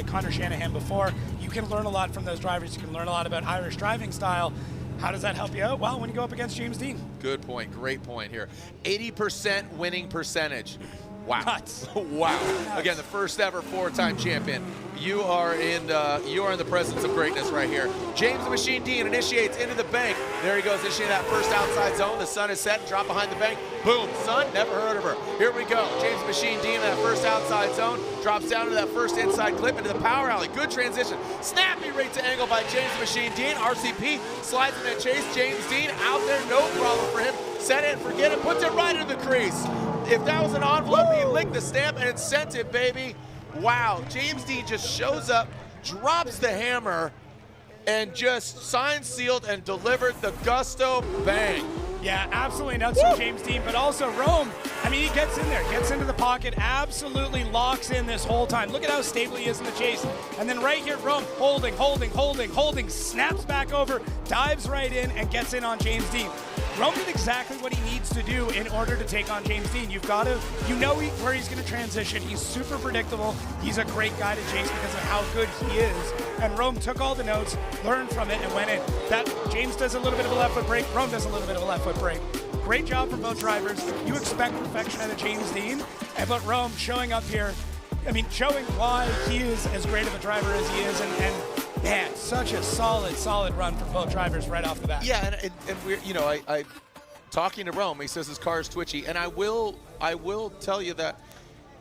Connor Shanahan before. You can learn a lot from those drivers. You can learn a lot about Irish driving style. How does that help you out? Well, when you go up against James Dean. Good point. Great point here. 80% winning percentage. Wow. Nuts. Wow. Nuts. Again, the first ever 4-time champion. You are in the presence of greatness right here. James the Machine Dean initiates into the bank. There he goes, initiating that first outside zone. The sun is set, drop behind the bank. Boom, sun, never heard of her. Here we go. James the Machine Dean in that first outside zone. Drops down to that first inside clip into the power alley. Good transition. Snappy right to angle by James the Machine Dean. RCP slides in that chase. James Dean out there, no problem for him. Set it and forget it, puts it right into the crease. If that was an envelope, he licked the stamp and it sent it, baby. Wow, James Dean just shows up, drops the hammer, and just signed, sealed, and delivered the gusto bang. Yeah, absolutely nuts from James Dean, but also Rome. I mean, he gets in there, gets into the pocket, absolutely locks in this whole time. Look at how stable he is in the chase. And then right here, Rome holding, snaps back over, dives right in, and gets in on James Dean. Rome did exactly what he needs to do in order to take on James Dean. You've got to, where he's going to transition. He's super predictable. He's a great guy to chase because of how good he is. And Rome took all the notes, learned from it, and went in. That James does a little bit of a left foot brake. Rome does a little bit of a left foot brake. Great job from both drivers. You expect perfection out of James Dean, but Rome showing up here, I mean, showing why he is as great of a driver as he is, and man, such a solid run for both drivers right off the bat. Yeah, and we're, I talking to Rome, he says his car is twitchy, and I will tell you that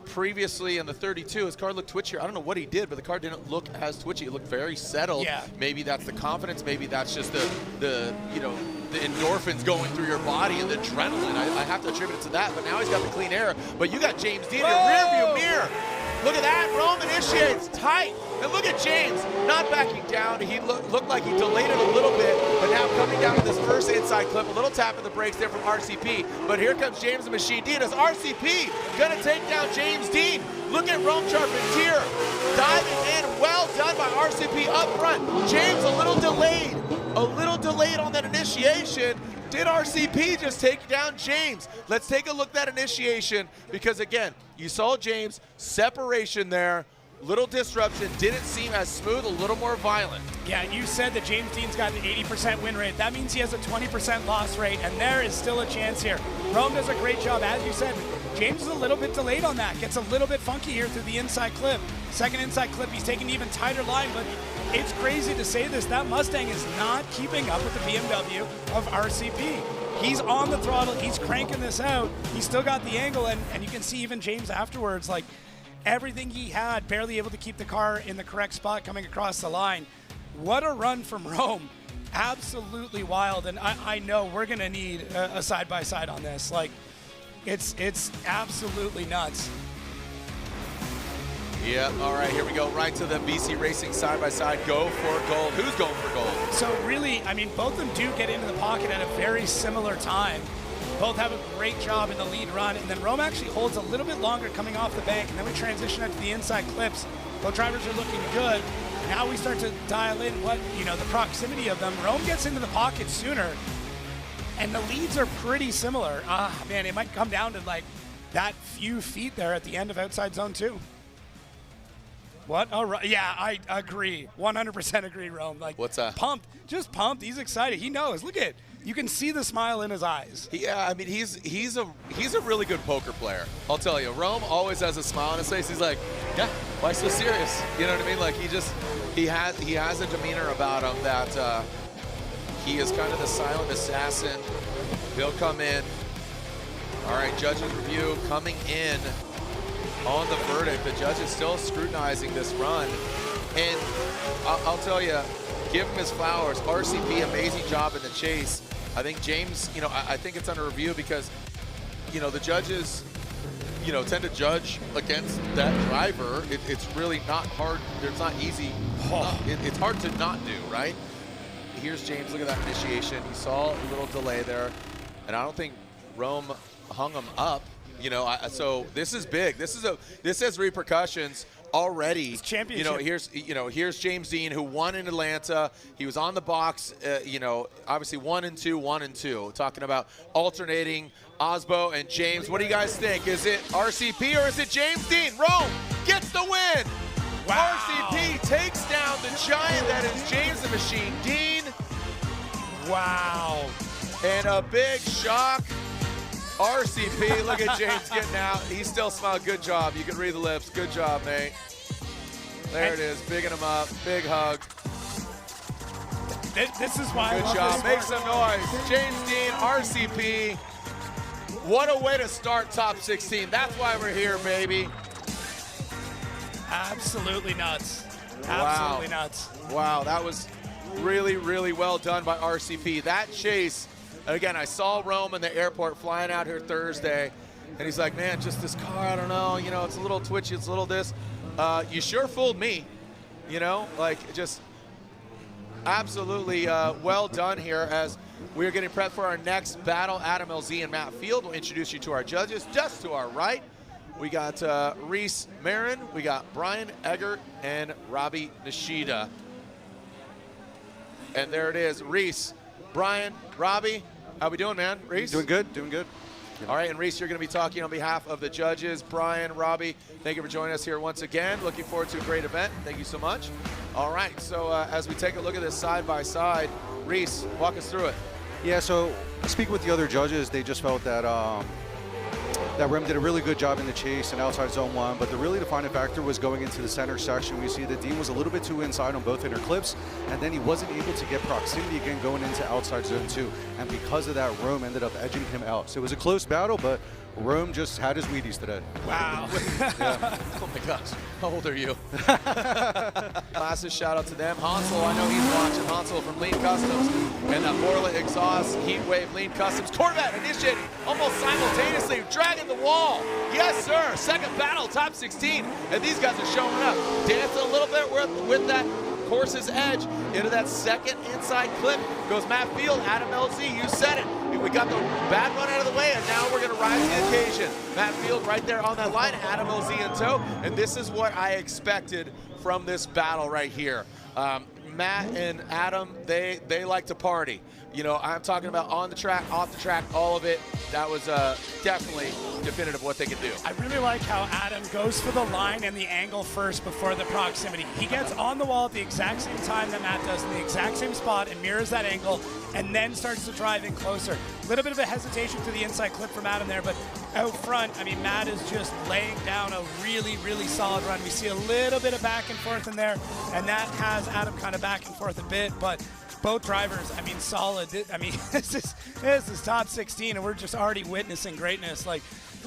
previously in the 32, his car looked twitchier. I don't know what he did, but the car didn't look as twitchy. It looked very settled. Yeah. Maybe that's the confidence. Maybe that's just the endorphins going through your body and the adrenaline. I have to attribute it to that. But now he's got the clean air. But you got James Dean in your rearview mirror. Look at that. Rome initiates tight. And look at James not backing down. He looked like he delayed it a little bit, but now coming down to this first inside clip, a little tap of the brakes there from RCP. But here comes James the Machine Dean as RCP gonna take down James Dean. Look at Rome Charpentier diving in. Well done by RCP up front. James a little delayed on that initiation. Did RCP just take down James? Let's take a look at that initiation because again, you saw James, separation there, little disruption, didn't seem as smooth, a little more violent. Yeah, and you said that James Dean's got an 80% win rate. That means he has a 20% loss rate, and there is still a chance here. Rome does a great job, as you said. James is a little bit delayed on that, gets a little bit funky here through the inside clip. Second inside clip, he's taking an even tighter line, but it's crazy to say this, that Mustang is not keeping up with the BMW of RCP. He's on the throttle, he's cranking this out, he's still got the angle, and you can see even James afterwards, like, everything he had, barely able to keep the car in the correct spot coming across the line. What a run from Rome. Absolutely wild, and I know we're gonna need a side-by-side on this. Like, it's absolutely nuts. Yeah, all right, here we go. Right to the BC Racing side-by-side. Go for gold. Who's going for gold? So really, I mean, both of them do get into the pocket at a very similar time. Both have a great job in the lead run, and then Rome actually holds a little bit longer coming off the bank, and then we transition out to the inside clips. Both drivers are looking good. Now we start to dial in what, the proximity of them. Rome gets into the pocket sooner, and the leads are pretty similar. Man, it might come down to like that few feet there at the end of outside zone 2. What? Oh, right. Yeah, I agree. 100% agree, Rome. Like, what's that? Pumped. Just pumped. He's excited. He knows. Look at it. You can see the smile in his eyes. Yeah, I mean, he's a really good poker player. I'll tell you. Rome always has a smile on his face. He's like, yeah, why so serious? You know what I mean? Like, he has a demeanor about him that he is kind of the silent assassin. He'll come in. All right, judges review coming in on the verdict. The judge is still scrutinizing this run. And I'll tell you, give him his flowers. RCP, amazing job in the chase. I think James, I think it's under review because, the judges, tend to judge against that driver. It's really not hard. It's not easy. It's hard to not do, right? Here's James. Look at that initiation. You saw a little delay there. And I don't think Rome hung him up. So this is big. This has repercussions already. It's championship. Here's James Dean, who won in Atlanta. He was on the box. Obviously 1 and 2, 1 and 2. Talking about alternating Osbo and James. What do you guys think? Is it RCP or is it James Dean? Rome gets the win. Wow. RCP takes down the giant that is James the Machine Dean. Wow. And a big shock. RCP, look at James getting out. He still smiled. Good job. You can read the lips. Good job, mate. There it is. Bigging him up. Big hug. This is why Good job. Make some noise. James Dean, RCP. What a way to start top 16. That's why we're here, baby. Absolutely nuts. Absolutely nuts. Wow, that was really, really well done by RCP. That chase, again, I saw Rome in the airport flying out here Thursday, and he's like, man, just this car, I don't know, you know, it's a little twitchy, it's a little this. You sure fooled me, you know, like just absolutely well done here as we're getting prepped for our next battle. Adam LZ and Matt Field will introduce you to our judges. Just to our right, we got Reese Marin, we got Brian Eggert, and Robbie Nishida. And there it is, Reese, Brian, Robbie, how we doing, man? Reese? Doing good, doing good. All right, and Reese, you're going to be talking on behalf of the judges. Brian, Robbie, thank you for joining us here once again. Looking forward to a great event. Thank you so much. All right, so as we take a look at this side by side, Reese, walk us through it. Yeah, so speaking with the other judges, they just felt that that Rem did a really good job in the chase and outside zone 1, but the really defining factor was going into the center section. We see that Dean was a little bit too inside on both inner clips, and then he wasn't able to get proximity again going into outside zone 2, and because of that, Rome ended up edging him out. So it was a close battle, but Rome just had his Wheaties today. Wow. Yeah. Oh my gosh, how old are you? Massive shout out to them. Hansel, I know he's watching. Hansel from Lean Customs and that Borla Exhaust Heatwave Lean Customs. Corvette initiating almost simultaneously, dragging the wall. Yes, sir. Second battle, top 16. And these guys are showing up. Dancing a little bit with that course's edge into that second inside clip. Goes Matt Field, Adam LZ, you said it. We got the bad run out of the way, and now we're going to rise to the occasion. Matt Field right there on that line, Adam LZ in tow, and this is what I expected from this battle right here. Matt and Adam, they like to party. You know, I'm talking about on the track, off the track, all of it. That was definitely definitive of what they can do. I really like how Adam goes for the line and the angle first before the proximity. He gets on the wall at the exact same time that Matt does in the exact same spot and mirrors that angle and then starts to drive in closer. A little bit of a hesitation to the inside clip from Adam there, but out front, I mean, Matt is just laying down a really, really solid run. We see a little bit of back and forth in there, and that has Adam kind of back and forth a bit, but both drivers, I mean, solid. I mean, this is top 16, and we're just already witnessing greatness. Like,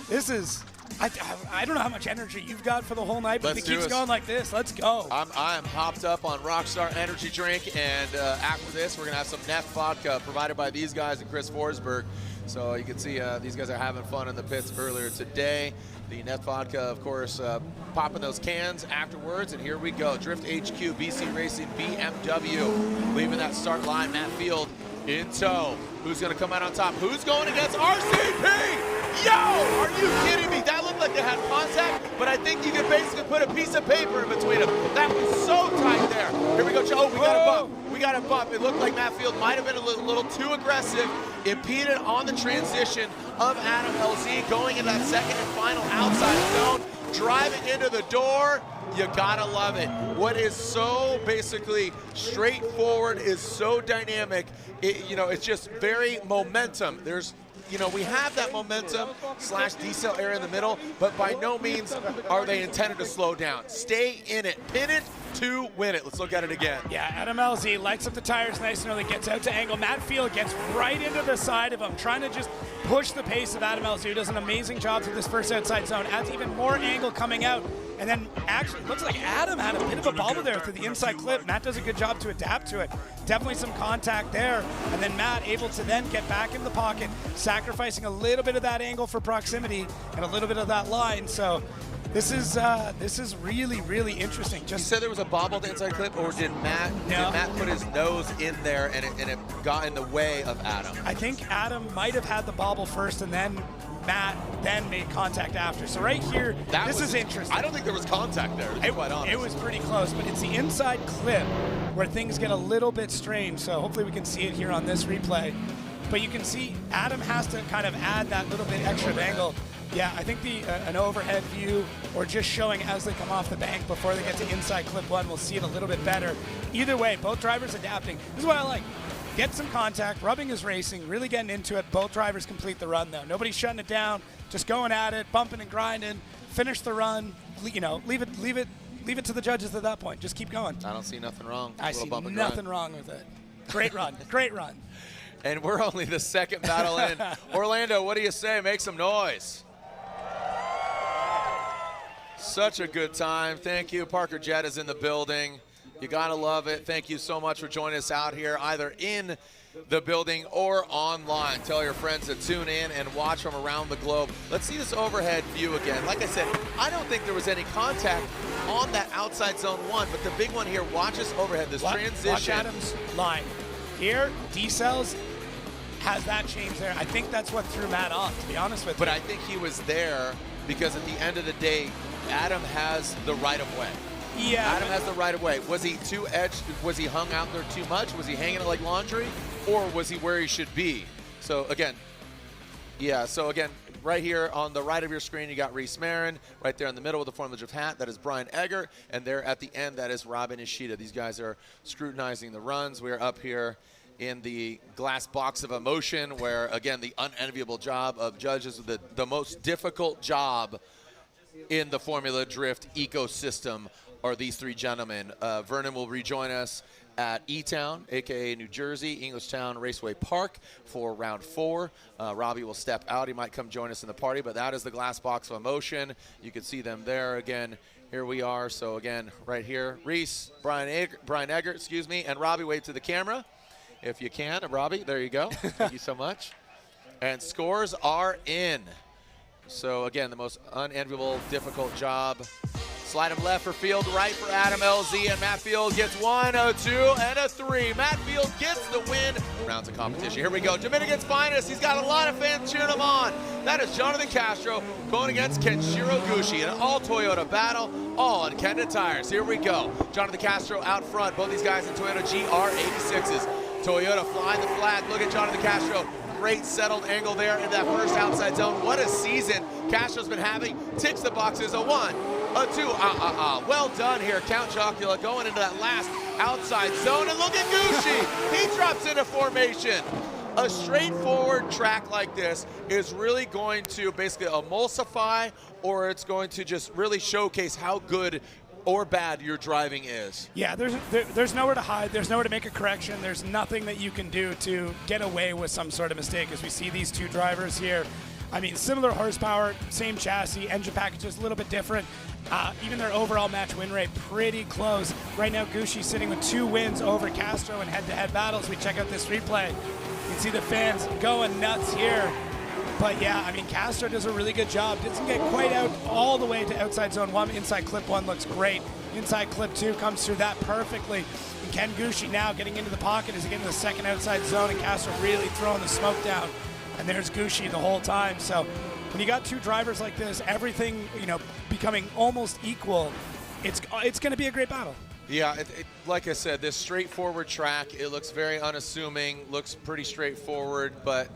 this is, I don't know how much energy you've got for the whole night, but if it keeps going like this, let's go. I'm hopped up on Rockstar Energy Drink, and after this, we're going to have some Neff vodka provided by these guys and Chris Forsberg. So you can see these guys are having fun in the pits earlier today. The Neff vodka, of course, popping those cans afterwards, and here we go. Drift HQ, BC Racing, BMW, leaving that start line. Matt Field in tow. Who's going to come out on top? Who's going against RCP? Yo, are you kidding me? That looked like they had contact, but I think you could basically put a piece of paper in between them. That was so tight there. Here we go, Joe. Oh, we got a bump. We got a bump. It looked like Matt Field might have been a little too aggressive, impeded on the transition of Adam LZ going in that second and final outside zone, driving into the door. You gotta love it. What is so basically straightforward is so dynamic. It's just very momentum. We have that momentum / decel area in the middle, but by no means are they intended to slow down. Stay in it, pin it to win it. Let's look at it again. Yeah, Adam LZ lights up the tires nice and early, gets out to angle. Matt Field gets right into the side of him, trying to just push the pace of Adam LZ, who does an amazing job through this first outside zone, adds even more angle coming out. And then actually, it looks like Adam had a bit of a bobble there through the inside clip. Matt does a good job to adapt to it. Definitely some contact there. And then Matt able to then get back in the pocket, sacrificing a little bit of that angle for proximity and a little bit of that line. So this is really, really interesting. You said there was a bobble to inside clip, or did Matt put his nose in there and it got in the way of Adam? I think Adam might have had the bobble first, and then Matt then made contact after. So right here, this is interesting. I don't think there was contact there, to be quite honest. It was pretty close, but it's the inside clip where things get a little bit strange. So hopefully we can see it here on this replay. But you can see Adam has to kind of add that little bit extra of angle Yeah, I think an overhead view or just showing as they come off the bank before they get to inside clip one, we'll see it a little bit better. Either way, both drivers adapting. This is what I like. Get some contact, rubbing is racing, really getting into it. Both drivers complete the run though. Nobody's shutting it down, just going at it, bumping and grinding, finish the run, you know, leave it to the judges at that point. Just keep going. I don't see nothing wrong. I see nothing wrong with it. Great run, great run. And we're only the second battle in. Orlando, what do you say? Make some noise. Such a good time. Thank you. Parker Jett is in the building. You gotta love it. Thank you so much for joining us out here, either in the building or online. Tell your friends to tune in and watch from around the globe. Let's see this overhead view again. Like I said, I don't think there was any contact on that outside zone one, but the big one here, watch this overhead, this transition. Watch Adam's line. Here, D-Cells has that change there. I think that's what threw Matt off, to be honest with you. But I think he was there because at the end of the day, Adam has the right of way. Yeah. Adam has the right of way. Was he too edged? Was he hung out there too much? Was he hanging it like laundry? Or was he where he should be? So again, right here on the right of your screen, you got Reese Marin. Right there in the middle with the Formula Drift hat, that is Brian Egger. And there at the end, that is Robin Ishida. These guys are scrutinizing the runs. We are up here in the glass box of emotion where, again, the unenviable job of judges, the most difficult job in the Formula Drift ecosystem are these three gentlemen. Vernon will rejoin us at E-Town, aka New Jersey, Englishtown Raceway Park for round 4. Robbie will step out. He might come join us in the party, but that is the glass box of emotion. You can see them there again. Here we are. So again, right here, Reese, Brian Egger, excuse me, and Robbie, wave to the camera if you can. Robbie, there you go. Thank you so much. And scores are in. So again, the most unenviable, difficult job. Slide him left for Field, right for Adam LZ, and Matt Field gets 1, a 2, and a 3. Matt Field gets the win. Rounds of competition. Here we go. Dominican's finest. He's got a lot of fans cheering him on. That is Jonathan Castro going against Kenshiro Gushi in an all-Toyota battle, all on Kenda tires. Here we go. Jonathan Castro out front. Both these guys in Toyota GR86s. Toyota flying the flag. Look at Jonathan Castro. Great settled angle there in that first outside zone. What a season Castro's been having. Ticks the boxes. A 1, a 2, well done here. Count Chocula going into that last outside zone. And look at Gucci. He drops into formation. A straightforward track like this is really going to basically emulsify, or it's going to just really showcase how good or bad your driving is. Yeah, there's nowhere to hide. There's nowhere to make a correction. There's nothing that you can do to get away with some sort of mistake, as we see these two drivers here. I mean, similar horsepower, same chassis, engine packages a little bit different. Even their overall match win rate pretty close. Right now, Gucci sitting with 2 wins over Castro in head-to-head battles. We check out this replay. You can see the fans going nuts here. But yeah, I mean, Castro does a really good job. Doesn't get quite out all the way to outside zone 1. Inside clip 1 looks great. Inside clip 2 comes through that perfectly. And Ken Gucci now getting into the pocket as he gets into the second outside zone, and Castro really throwing the smoke down. And there's Gucci the whole time. So when you got 2 drivers like this, everything, you know, becoming almost equal, it's going to be a great battle. Yeah, like I said, this straightforward track, it looks very unassuming, looks pretty straightforward, but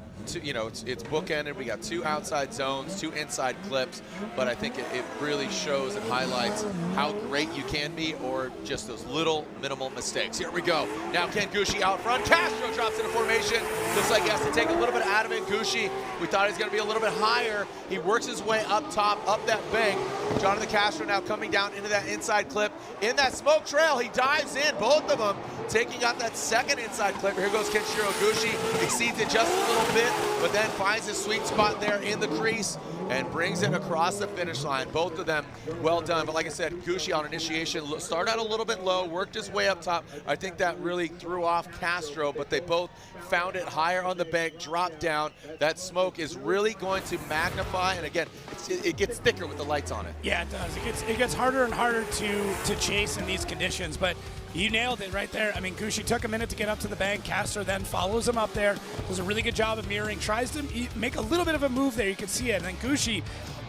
you know, it's bookended. We got 2 outside zones, 2 inside clips, but I think it really shows and highlights how great you can be, or just those little minimal mistakes. Here we go. Now Ken Gucci out front. Castro drops into formation. Looks like he has to take a little bit out of it. Gucci, we thought he was going to be a little bit higher. He works his way up top, up that bank. Jonathan Castro now coming down into that inside clip. In that smoke trail, he dives in, both of them taking out that second inside clip. Here goes Kenshiro Gucci, exceeds it just a little bit, but then finds his sweet spot there in the crease and brings it across the finish line. Both of them well done. But like I said, Gucci on initiation started out a little bit low, worked his way up top. I think that really threw off Castro, but they both found it higher on the bank, dropped down. That smoke is really going to magnify, and again, it gets thicker with the lights on it. Yeah, it does. It gets harder and harder to chase in these conditions, but you nailed it right there. I mean, Gucci took a minute to get up to the bank. Castro then follows him up there, does a really good job of mirroring, tries to make a little bit of a move there. You can see it. And then Gucci,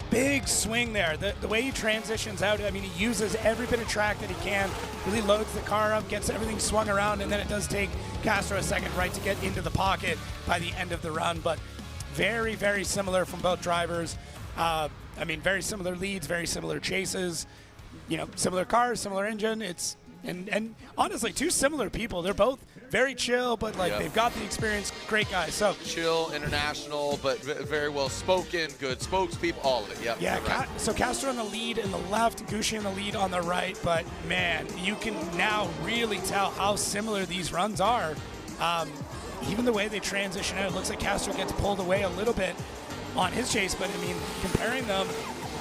big swing there. The way he transitions out, I mean, he uses every bit of track that he can, really loads the car up, gets everything swung around, and then it does take Castro a second, right, to get into the pocket by the end of the run. But very, very similar from both drivers. I mean, very similar leads, very similar chases, you know, similar cars, similar engine. It's and honestly, two similar people. They're both very chill, but like they've got the experience. Great guys. So chill, international, but very well spoken, good spokespeople, all of it. Yep, yeah. right. So Castro on the lead in the left, Gucci in the lead on the right. But man, you can now really tell how similar these runs are. Even the way they transition out, it looks like Castro gets pulled away a little bit on his chase. But I mean, comparing them,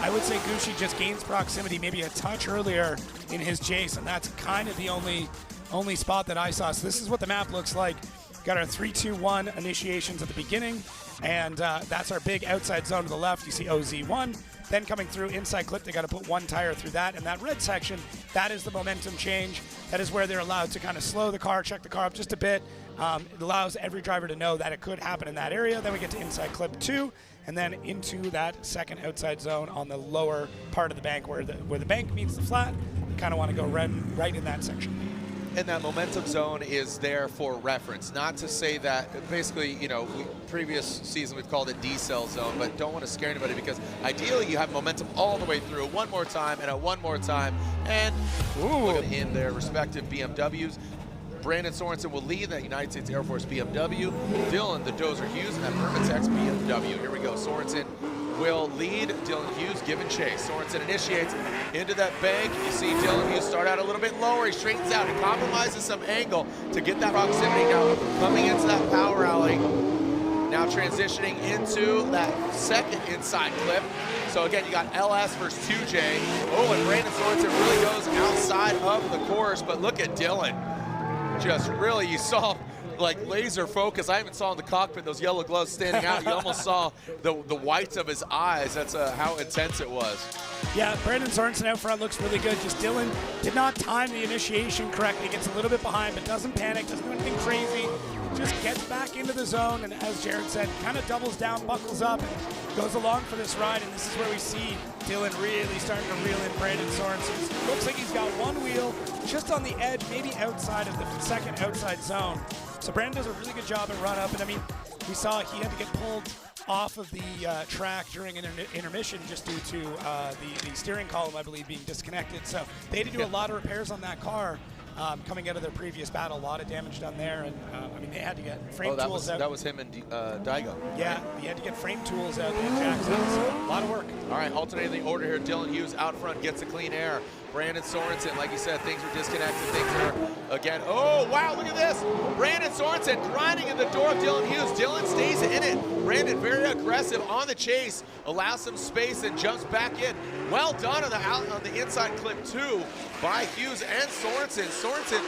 I would say Gucci just gains proximity maybe a touch earlier in his chase, and that's kind of the only spot that I saw. So this is what the map looks like. Got our 3-2-1 initiations at the beginning, and that's our big outside zone to the left. You see OZ1. Then coming through inside clip, they got to put one tire through that. And that red section, that is the momentum change. That is where they're allowed to kind of slow the car, check the car up just a bit. It allows every driver to know that it could happen in that area. Then we get to inside clip 2, and then into that second outside zone on the lower part of the bank where the bank meets the flat. You kind of want to go right in that section. And that momentum zone is there for reference. Not to say that, basically, you know, previous season we've called it decel zone, but don't want to scare anybody because ideally you have momentum all the way through one more time and one more time. And in their respective BMWs, Brandon Sorensen will lead that United States Air Force BMW. Dylan, the Dozer Hughes, and that Permitex BMW. Here we go. Sorensen will lead. Dylan Hughes giving chase. Sorensen initiates into that bank. You see Dylan Hughes start out a little bit lower. He straightens out. He compromises some angle to get that proximity. Now coming into that power alley. Now transitioning into that second inside clip. So again, you got LS versus 2J. Oh, and Brandon Sorensen really goes outside of the course. But look at Dylan. Just really, you saw like laser focus. I even saw in the cockpit those yellow gloves standing out. You almost saw the whites of his eyes. That's how intense it was. Yeah, Brandon Sorensen out front looks really good. Just Dylan did not time the initiation correctly. Gets a little bit behind, but doesn't panic, doesn't do anything crazy. Just gets back into the zone, and as Jared said, kind of doubles down, buckles up, and goes along for this ride. And this is where we see Dylan really starting to reel in Brandon Sorensen. Looks like he's got one wheel just on the edge, maybe outside of the second outside zone. So Brandon does a really good job at run up, and I mean, we saw he had to get pulled off of the track during an intermission just due to the steering column, I believe, being disconnected. So they had to do a lot of repairs on that car coming out of their previous battle. A lot of damage done there, and I mean, they had to get frame tools out. That was him and Daigo. Yeah, he had to get frame tools out and jacks out, so a lot of work. All right, alternating the order here. Dylan Hughes out front gets a clean air. Brandon Sorensen, like you said, things are disconnected. Things are, again, oh, wow, look at this. Brandon Sorensen grinding in the door of Dylan Hughes. Dylan stays in it. Brandon very aggressive on the chase, allows some space and jumps back in. Well done on the inside clip, too, by Hughes and Sorensen. Sorensen,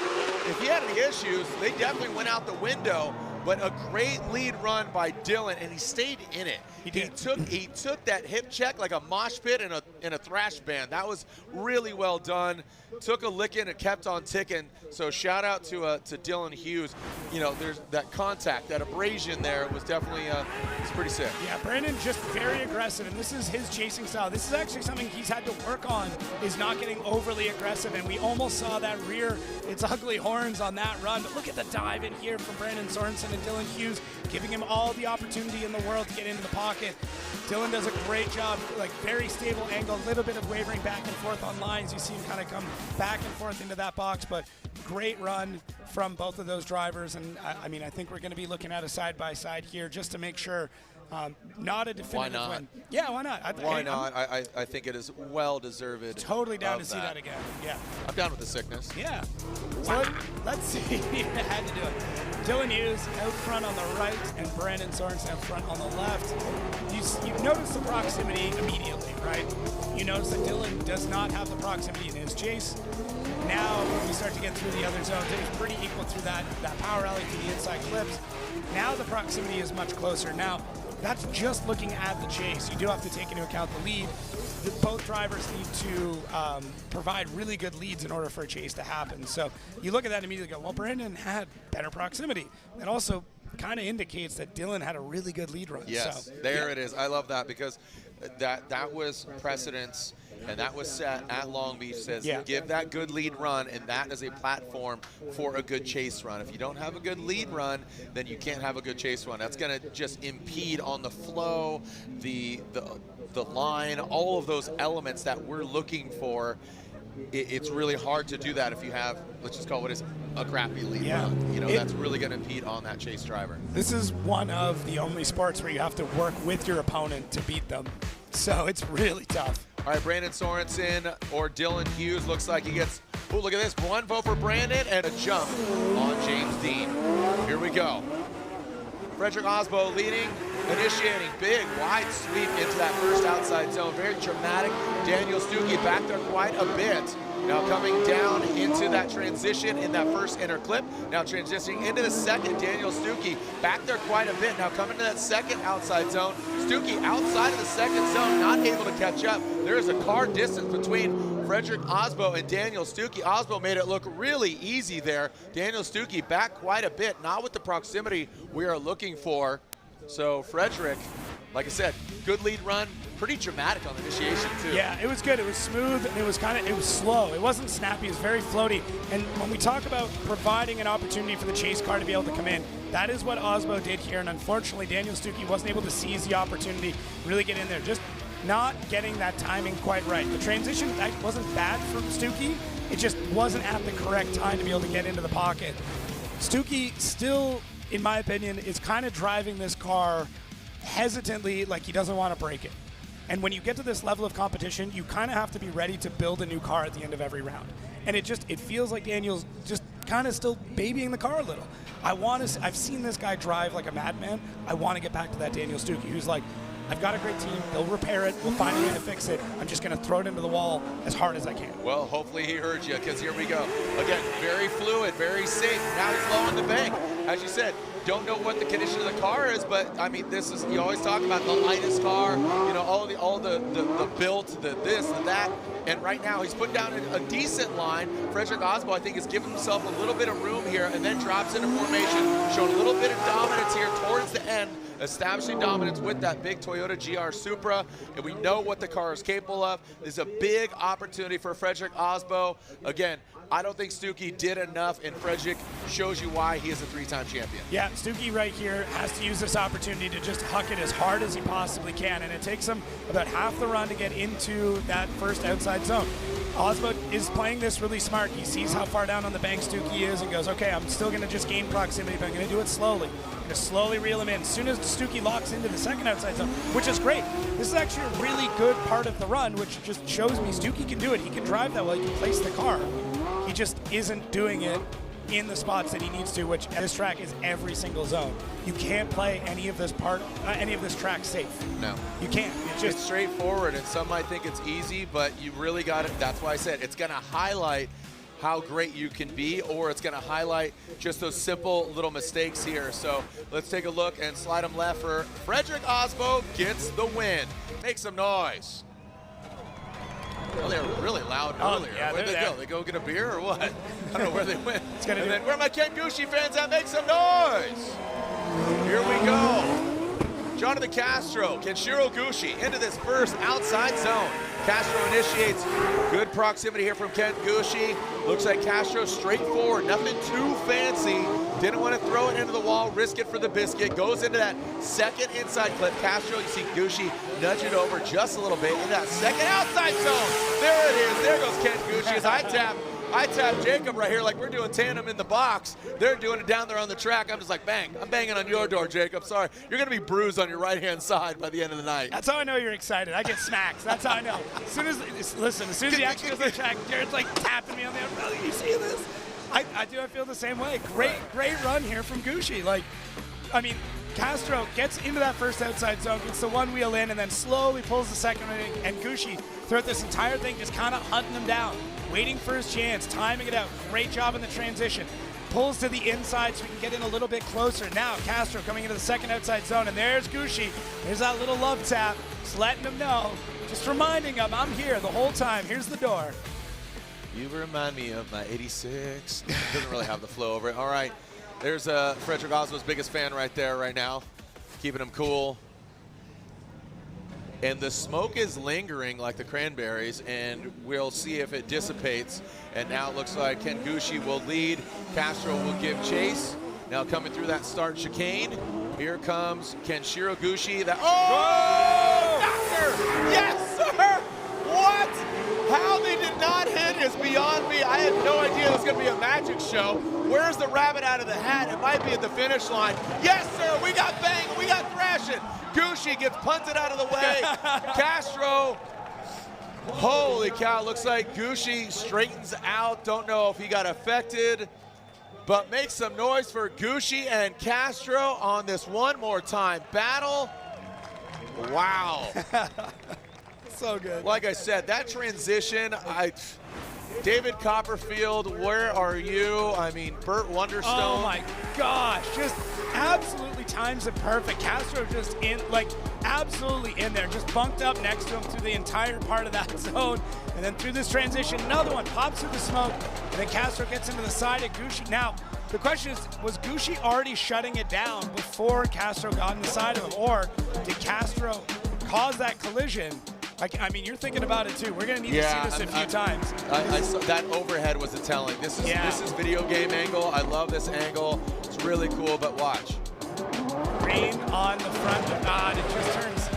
if he had any issues, they definitely went out the window. But a great lead run by Dylan, and he stayed in it. He took that hip check like a mosh pit in a thrash band. That was really well done. Took a licking and kept on ticking. So shout out to Dylan Hughes. You know, there's that contact, that abrasion there was definitely it's pretty sick. Yeah, Brandon just very aggressive, and this is his chasing style. This is actually something he's had to work on, is not getting overly aggressive, and we almost saw that rear its ugly horns on that run. But look at the dive in here from Brandon Sorensen and Dylan Hughes, giving him all the opportunity in the world to get into the pocket. Dylan does a great job, like very stable angle, a little bit of wavering back and forth on lines. You see him kind of come back and forth into that box, but great run from both of those drivers. And I mean, I think we're going to be looking at a side-by-side here just to make sure. Not a definitive win. Yeah, why not? Why not? I think it is well deserved. Totally down to see that again. Yeah. I'm down with the sickness. Yeah. So let's see. I had to do it. Dylan Hughes out front on the right and Brandon Sorensen out front on the left. You notice the proximity immediately, right? You notice that Dylan does not have the proximity in his chase. Now, when we start to get through the other zones, it was pretty equal through that power alley to the inside clips. Now the proximity is much closer. Now, that's just looking at the chase. You do have to take into account the lead. Both drivers need to provide really good leads in order for a chase to happen. So you look at that and immediately go, well, Brandon had better proximity. It also kind of indicates that Dylan had a really good lead run. Yes, so, there it is. I love that because that was precedence and that was set at Long Beach. Says Yeah. give that good lead run, and that is a platform for a good chase run. If you don't have a good lead run, then you can't have a good chase run. That's going to just impede on the flow, the line, all of those elements that we're looking for. It's really hard to do that if you have, let's just call it what is a crappy lead run. You know, that's really going to impede on that chase driver. This is one of the only sports where you have to work with your opponent to beat them. So it's really tough. All right, Brandon Sorensen or Dylan Hughes looks like he gets, oh, look at this. One vote for Brandon and a jump on James Dean. Here we go. Frederick Osbo leading, initiating, big, wide sweep into that first outside zone. Very dramatic. Daniel Stuckey back there quite a bit. Now coming down into that transition in that first inner clip. Now transitioning into the second, Daniel Stuckey back there quite a bit. Now coming to that second outside zone. Stuckey outside of the second zone, not able to catch up. There is a car distance between Frederick Osbo and Daniel Stuckey. Osbo made it look really easy there. Daniel Stuckey back quite a bit, not with the proximity we are looking for. So Frederick, like I said, good lead run, pretty dramatic on the initiation too. Yeah, it was good. It was smooth, and it was slow. It wasn't snappy, it was very floaty. And when we talk about providing an opportunity for the chase car to be able to come in, that is what Osbo did here. And unfortunately, Daniel Stuckey wasn't able to seize the opportunity, really get in there. Just not getting that timing quite right. The transition wasn't bad from Stuckey. It just wasn't at the correct time to be able to get into the pocket. Stuckey still, in my opinion, is kind of driving this car hesitantly, like he doesn't want to break it. And when you get to this level of competition, you kind of have to be ready to build a new car at the end of every round. And it feels like Daniel's just kind of still babying the car a little. I've seen this guy drive like a madman. I want to get back to that Daniel Stuckey, who's like, I've got a great team. They'll repair it. We'll find a way to fix it. I'm just going to throw it into the wall as hard as I can. Well, hopefully he heard you, because here we go. Again, very fluid, very safe. Now he's low on the bank. As you said, don't know what the condition of the car is, but I mean, this is, you always talk about the lightest car, you know, all the built, the this, the that. And right now he's put down a decent line. Frederick Osbo, I think, has given himself a little bit of room here and then drops into formation, showing a little bit of dominance here towards the end, establishing dominance with that big Toyota GR Supra, and we know what the car is capable of. This is a big opportunity for Frederick Osbo. Again, I don't think Stuckey did enough, and Frederick shows you why he is a three-time champion. Yeah, Stuckey right here has to use this opportunity to just huck it as hard as he possibly can, and it takes him about half the run to get into that first outside zone. Osbo is playing this really smart. He sees how far down on the bank Stuckey is and goes, okay, I'm still going to just gain proximity, but I'm going to do it slowly. I'm going to slowly reel him in. As soon as Stuckey locks into the second outside zone, which is great. This is actually a really good part of the run, which just shows me Stuckey can do it. He can drive that well. He can place the car. He just isn't doing it in the spots that he needs to, which this track is every single zone. You can't play any of this track safe. No. You can't. It's straightforward, and some might think it's easy, but you really got it. That's why I said it's going to highlight how great you can be, or it's going to highlight just those simple little mistakes here. So let's take a look and slide them left for Frederick Osbo gets the win. Make some noise. Well, they were really loud earlier. Yeah, where'd they go? They go get a beer or what? I don't know where they went. And then where are my Ken Gucci fans at? Make some noise. Here we go. Jonathan Castro, Kenshiro Gucci into this first outside zone. Castro initiates good proximity here from Ken Gucci. Looks like Castro straightforward, nothing too fancy. Didn't want to throw it into the wall, risk it for the biscuit. Goes into that second inside clip. Castro, you see Gucci nudge it over just a little bit into that second outside zone. There it is. There goes Ken Gucci as I tap Jacob right here like we're doing tandem in the box. They're doing it down there on the track. I'm just like, bang. I'm banging on your door, Jacob. Sorry. You're going to be bruised on your right-hand side by the end of the night. That's how I know you're excited. I get smacks. That's how I know. As soon as he actually goes on the track, Jared's like tapping me on the umbrella. You see this? I feel the same way. Great run here from Gucci. Like, I mean, Castro gets into that first outside zone, gets the one wheel in, and then slowly pulls the second one in. And Gucci, throughout this entire thing, just kind of hunting him down, waiting for his chance, timing it out. Great job in the transition. Pulls to the inside so we can get in a little bit closer. Now Castro coming into the second outside zone, and there's Gucci. There's that little love tap, just letting him know, just reminding him, I'm here the whole time. Here's the door. You remind me of my 86. Doesn't really have the flow over it. All right, there's Frederick Osbo's biggest fan right there right now, keeping him cool. and the smoke is lingering like the cranberries, and we'll see if it dissipates. And now it looks like Ken Gucci will lead. Castro will give chase. Now coming through that start chicane, here comes Kenshiro Gucci. Doctor! Yes, sir! What? How they did not hit is beyond me. I had no idea it was going to be a magic show. Where's the rabbit out of the hat? It might be at the finish line. Yes, sir, we got banging, we got thrashing. Gucci gets punted out of the way. Castro, holy cow, looks like Gucci straightens out. Don't know if he got affected, but make some noise for Gucci and Castro on this one more time battle. Wow. So good. Like I said, that transition, David Copperfield, where are you? I mean, Burt Wonderstone. Oh my gosh, just absolutely times it perfect. Castro just absolutely in there, just bunked up next to him through the entire part of that zone. And then through this transition, another one pops through the smoke, and then Castro gets into the side of Gucci. Now, the question is, was Gucci already shutting it down before Castro got in the side of him, or did Castro cause that collision? I mean, you're thinking about it too. We're going to need to see this a few times. I saw that overhead was a telling. This is video game angle. I love this angle. It's really cool, but watch. Green on the front of God. It just turns.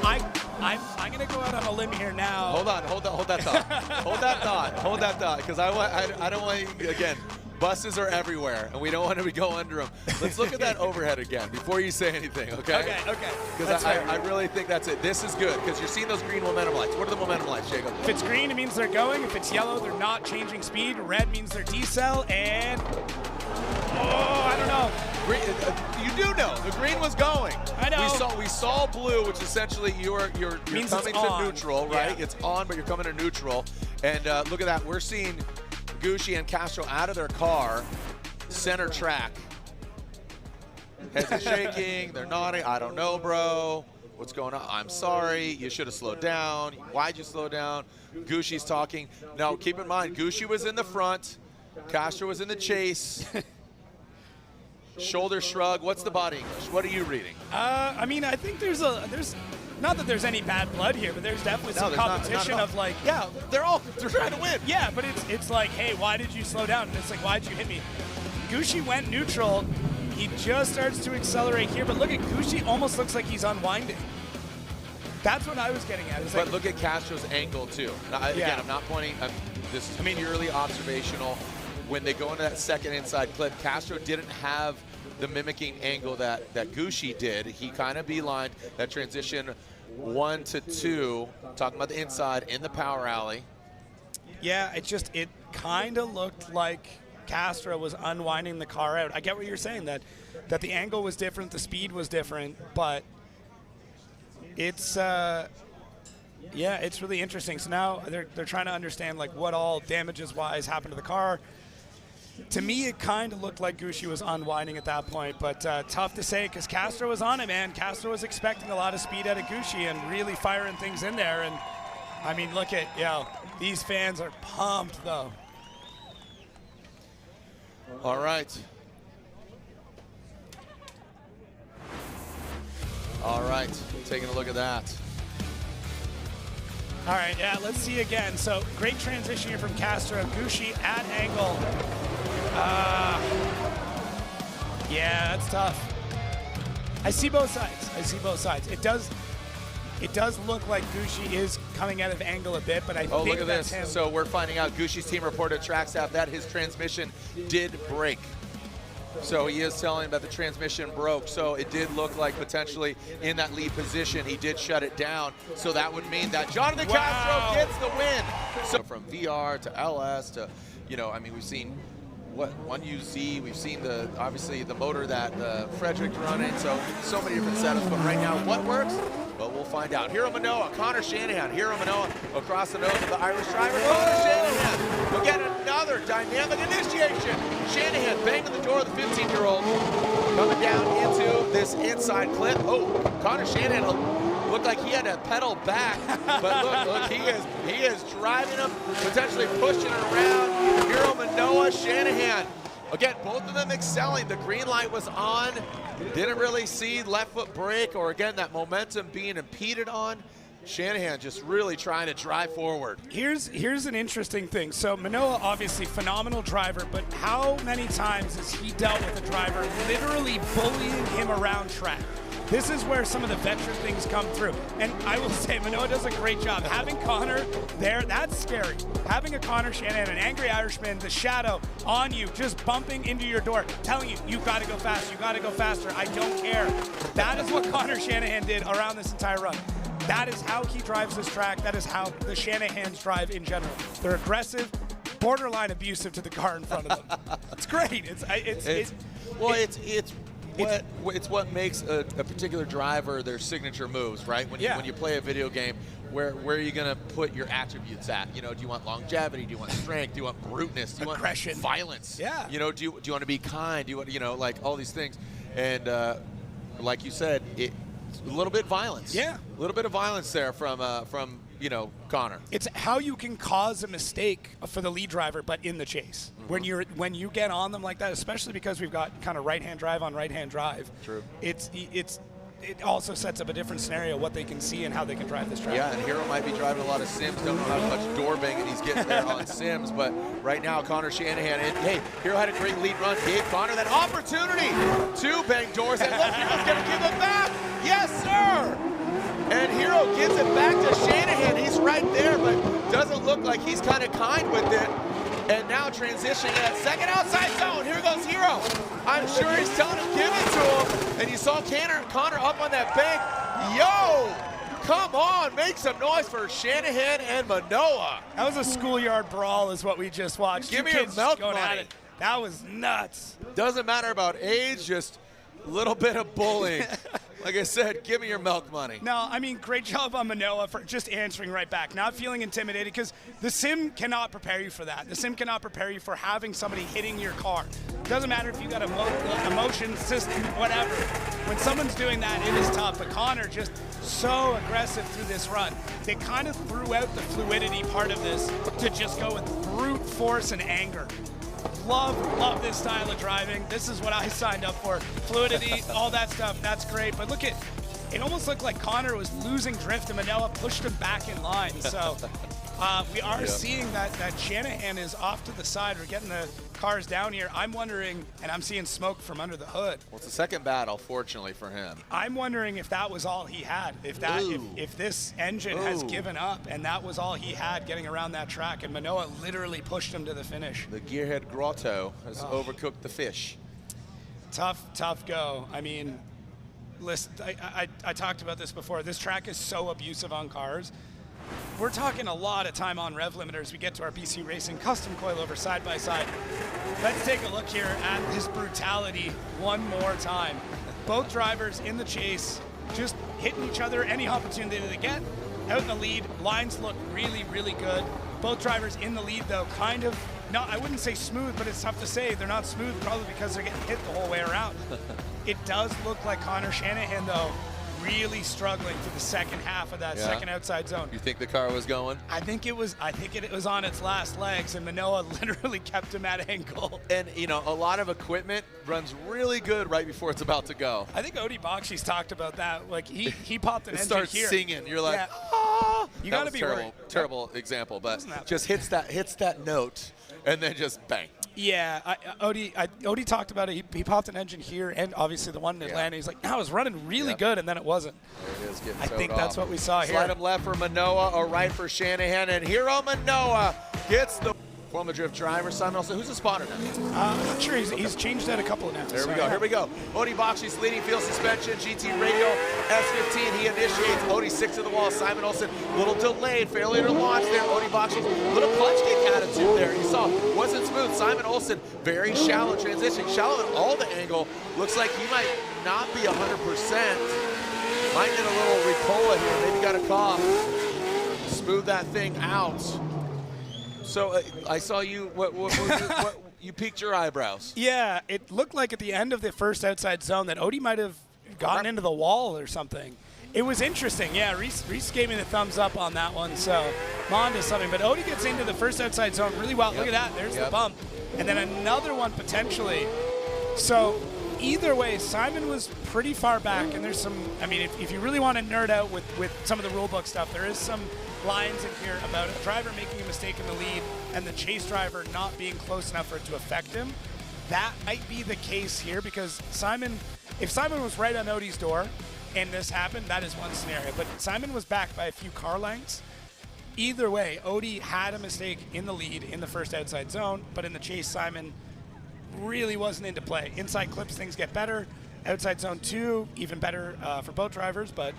I'm going to go out on a limb here now. Hold that thought. hold that thought, because I don't want you, again, buses are everywhere, and we don't want to go under them. Let's look at that overhead again before you say anything, okay? Okay. Because I really think that's it. This is good, because you're seeing those green momentum lights. What are the momentum lights, Jacob? If it's green, it means they're going. If it's yellow, they're not changing speed. Red means they're decel, and I don't know. Green, you do know the green was going. I know. We saw blue, which essentially you're coming to neutral, right? Yeah. It's on, but you're coming to neutral. And look at that. We're seeing Gucci and Castro out of their car, center track. Heads are shaking. They're nodding. I don't know, bro. What's going on? I'm sorry. You should have slowed down. Why'd you slow down? Gucci's talking. Now, keep in mind, Gucci was in the front. Castro was in the chase. Shoulder shrug. What's the body English? What are you reading? I mean, I think there's not that there's any bad blood here, but there's definitely some competition of like. Yeah, they're trying to win. Yeah, but it's like, hey, why did you slow down? And it's like, why did you hit me? Gucci went neutral. He just starts to accelerate here, but look at Gucci. Almost looks like he's unwinding. That's what I was getting at. But look at Castro's angle too. Now, again, I'm not pointing. This is purely observational. When they go into that second inside clip, Castro didn't have the mimicking angle that Gucci did. He kind of beelined that transition 1 to 2, talking about the inside in the power alley. Yeah, it kind of looked like Castro was unwinding the car out. I get what you're saying, that the angle was different, the speed was different, but it's it's really interesting. So now they're trying to understand like what all damages-wise happened to the car. To me, it kind of looked like Gucci was unwinding at that point, but tough to say because Castro was on it, man. Castro was expecting a lot of speed out of Gucci and really firing things in there. And I mean, look at, these fans are pumped though. All right. All right, taking a look at that. All right, let's see again. So great transition here from Castro. Gucci at angle. Yeah, that's tough. I see both sides. It does look like Gucci is coming out of angle a bit, but I think look at that's this. him. So we're finding out Gucci's team reported track staff that his transmission did break. So he is telling that the transmission broke. So it did look like potentially in that lead position, he did shut it down. So that would mean that Jonathan Castro gets the win. So from VR to LS to, I mean, we've seen one UZ, we've seen obviously the motor that Frederick's running. So many different setups. But right now, what works? Well, we'll find out. Hiro Manoa, Connor Shanahan. Hiro Manoa across the nose of the Irish driver. Connor Shanahan will get another dynamic initiation. Shanahan banging the door of the 15-year-old. Coming down into this inside clip. Oh, Connor Shanahan looked like he had to pedal back. But look, he is driving him, potentially pushing it around. Hiro Manoa, Shanahan. Again, both of them excelling. The green light was on. Didn't really see left foot brake or, again, that momentum being impeded on. Shanahan just really trying to drive forward. Here's an interesting thing. So Manoa, obviously phenomenal driver, but how many times has he dealt with a driver literally bullying him around track? This is where some of the veteran things come through. And I will say, Manoa does a great job. Having Connor there, that's scary. Having a Connor Shanahan, an angry Irishman, the shadow on you, just bumping into your door, telling you, you gotta go fast, you gotta go faster, I don't care. That is what Connor Shanahan did around this entire run. That is how he drives this track. That is how the Shanahans drive in general. They're aggressive, borderline abusive to the car in front of them. It's great. It's what makes a particular driver their signature moves, right? When you play a video game, where are you going to put your attributes at? You know, do you want longevity? Do you want strength? Do you want bruteness? Do you aggression? Want violence? Yeah. You know, do you want to be kind? Do you want, like all these things? And like you said, a little bit violence. Yeah. A little bit of violence there from Connor. It's how you can cause a mistake for the lead driver, but in the chase. Mm-hmm. When you get on them like that, especially because we've got kind of right-hand drive on right-hand drive. True. It also sets up a different scenario, what they can see and how they can drive this track. Yeah, and Hero might be driving a lot of sims, don't know how much door banging he's getting there on sims, but right now Connor Shanahan, and hey, Hero had a great lead run, gave Connor that opportunity to bang doors, and look, Hero's gonna give it back. Yes, sir! And Hero gives it back to Shanahan. He's right there, but doesn't look like he's kind of kind with it. And now transitioning that second outside zone. Here goes Hero. I'm sure he's telling him, give it to him. And you saw Connor up on that bank. Yo, come on, make some noise for Shanahan and Manoa. That was a schoolyard brawl is what we just watched. Give me your milk going money. at it. That was nuts. Doesn't matter about age, just a little bit of bullying. Like I said, give me your milk money. No, I mean, great job on Manoa for just answering right back, not feeling intimidated, because the sim cannot prepare you for that. The sim cannot prepare you for having somebody hitting your car. Doesn't matter if you got a motion system, whatever. When someone's doing that, it is tough. But Connor just so aggressive through this run. They kind of threw out the fluidity part of this to just go with brute force and anger. Love this style of driving. This is what I signed up for. Fluidity, all that stuff, that's great. But look at, it almost looked like Connor was losing drift and Manoa pushed him back in line. So we are seeing that Shanahan is off to the side. We're getting the cars down here. I'm wondering, and I'm seeing smoke from under the hood. Well, it's the second battle, fortunately for him. I'm wondering if that was all he had. If this engine has given up and that was all he had getting around that track, and Manoa literally pushed him to the finish. The gearhead grotto has overcooked the fish. Tough go. I mean, listen, I talked about this before. This track is so abusive on cars. We're talking a lot of time on rev limiters. We get to our BC Racing custom coilover side-by-side. Let's take a look here at this brutality one more time. Both drivers in the chase, just hitting each other any opportunity they get. Out in the lead, lines look really, really good. Both drivers in the lead, though, kind of, not, I wouldn't say smooth, but it's tough to say. They're not smooth probably because they're getting hit the whole way around. It does look like Connor Shanahan, though, really struggling for the second half of that second outside zone. You think the car was going? I think it was on its last legs, and Manoa literally kept him at angle. And, you know, a lot of equipment runs really good right before it's about to go. I think Odie Bakshi's talked about that. Like, he popped an it engine starts here. Singing. You're like, you got to be worried. Terrible example, but just hits that note, and then just bang. Yeah, Odie talked about it. He popped an engine here, and obviously the one in Atlanta. He's like, no, it was running really good, and then it wasn't. There it is, getting I think that's what we saw here. Slide him left for Manoa, or right for Shanahan, and Hero Manoa gets the Formula Drift driver. Simon Olsen, who's the spotter now? I'm not sure. He's changed that a couple of times. There we go. Here we go. Odie Bakshi's leading field suspension. GT radio S15. He initiates. Odie 6 to the wall. Simon Olsen, little delayed. Failure to launch there. Odie Bakshi's little punch kick attitude there. You saw, wasn't smooth. Simon Olsen, very shallow transition. Shallow at all the angle. Looks like he might not be 100%. Might get a little Ricola here. Maybe got a cough. Smooth that thing out. So I saw you, you peaked your eyebrows. Yeah, it looked like at the end of the first outside zone that Odie might have gotten into the wall or something. It was interesting. Yeah, Reese gave me the thumbs up on that one, so I'm on to something. But Odie gets into the first outside zone really well. Look at that. There's the bump. And then another one potentially. So either way, Simon was pretty far back, and there's some, I mean, if you really want to nerd out with some of the rule book stuff, there is some lines in here about a driver making a mistake in the lead and the chase driver not being close enough for it to affect him. That might be the case here, because Simon, if Simon was right on Odie's door and this happened, that is one scenario. But Simon was back by a few car lengths. Either way, Odie had a mistake in the lead in the first outside zone, but in the chase, Simon really wasn't into play. Inside clips, things get better. Outside zone 2, even better for both drivers, but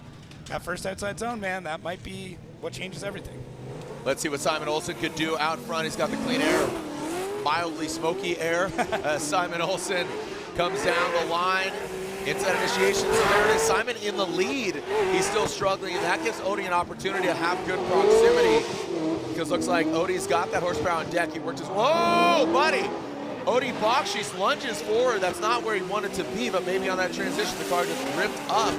that first outside zone, man, that might be what changes everything. Let's see what Simon Olsen could do out front. He's got the clean air, mildly smoky air. Simon Olsen comes down the line. Inside initiation, so there it is. Simon in the lead. He's still struggling, and that gives Odie an opportunity to have good proximity, because looks like Odie's got that horsepower on deck. He worked his, whoa, buddy! Odie Bakshi's lunges forward. That's not where he wanted to be, but maybe on that transition, the car just ripped up.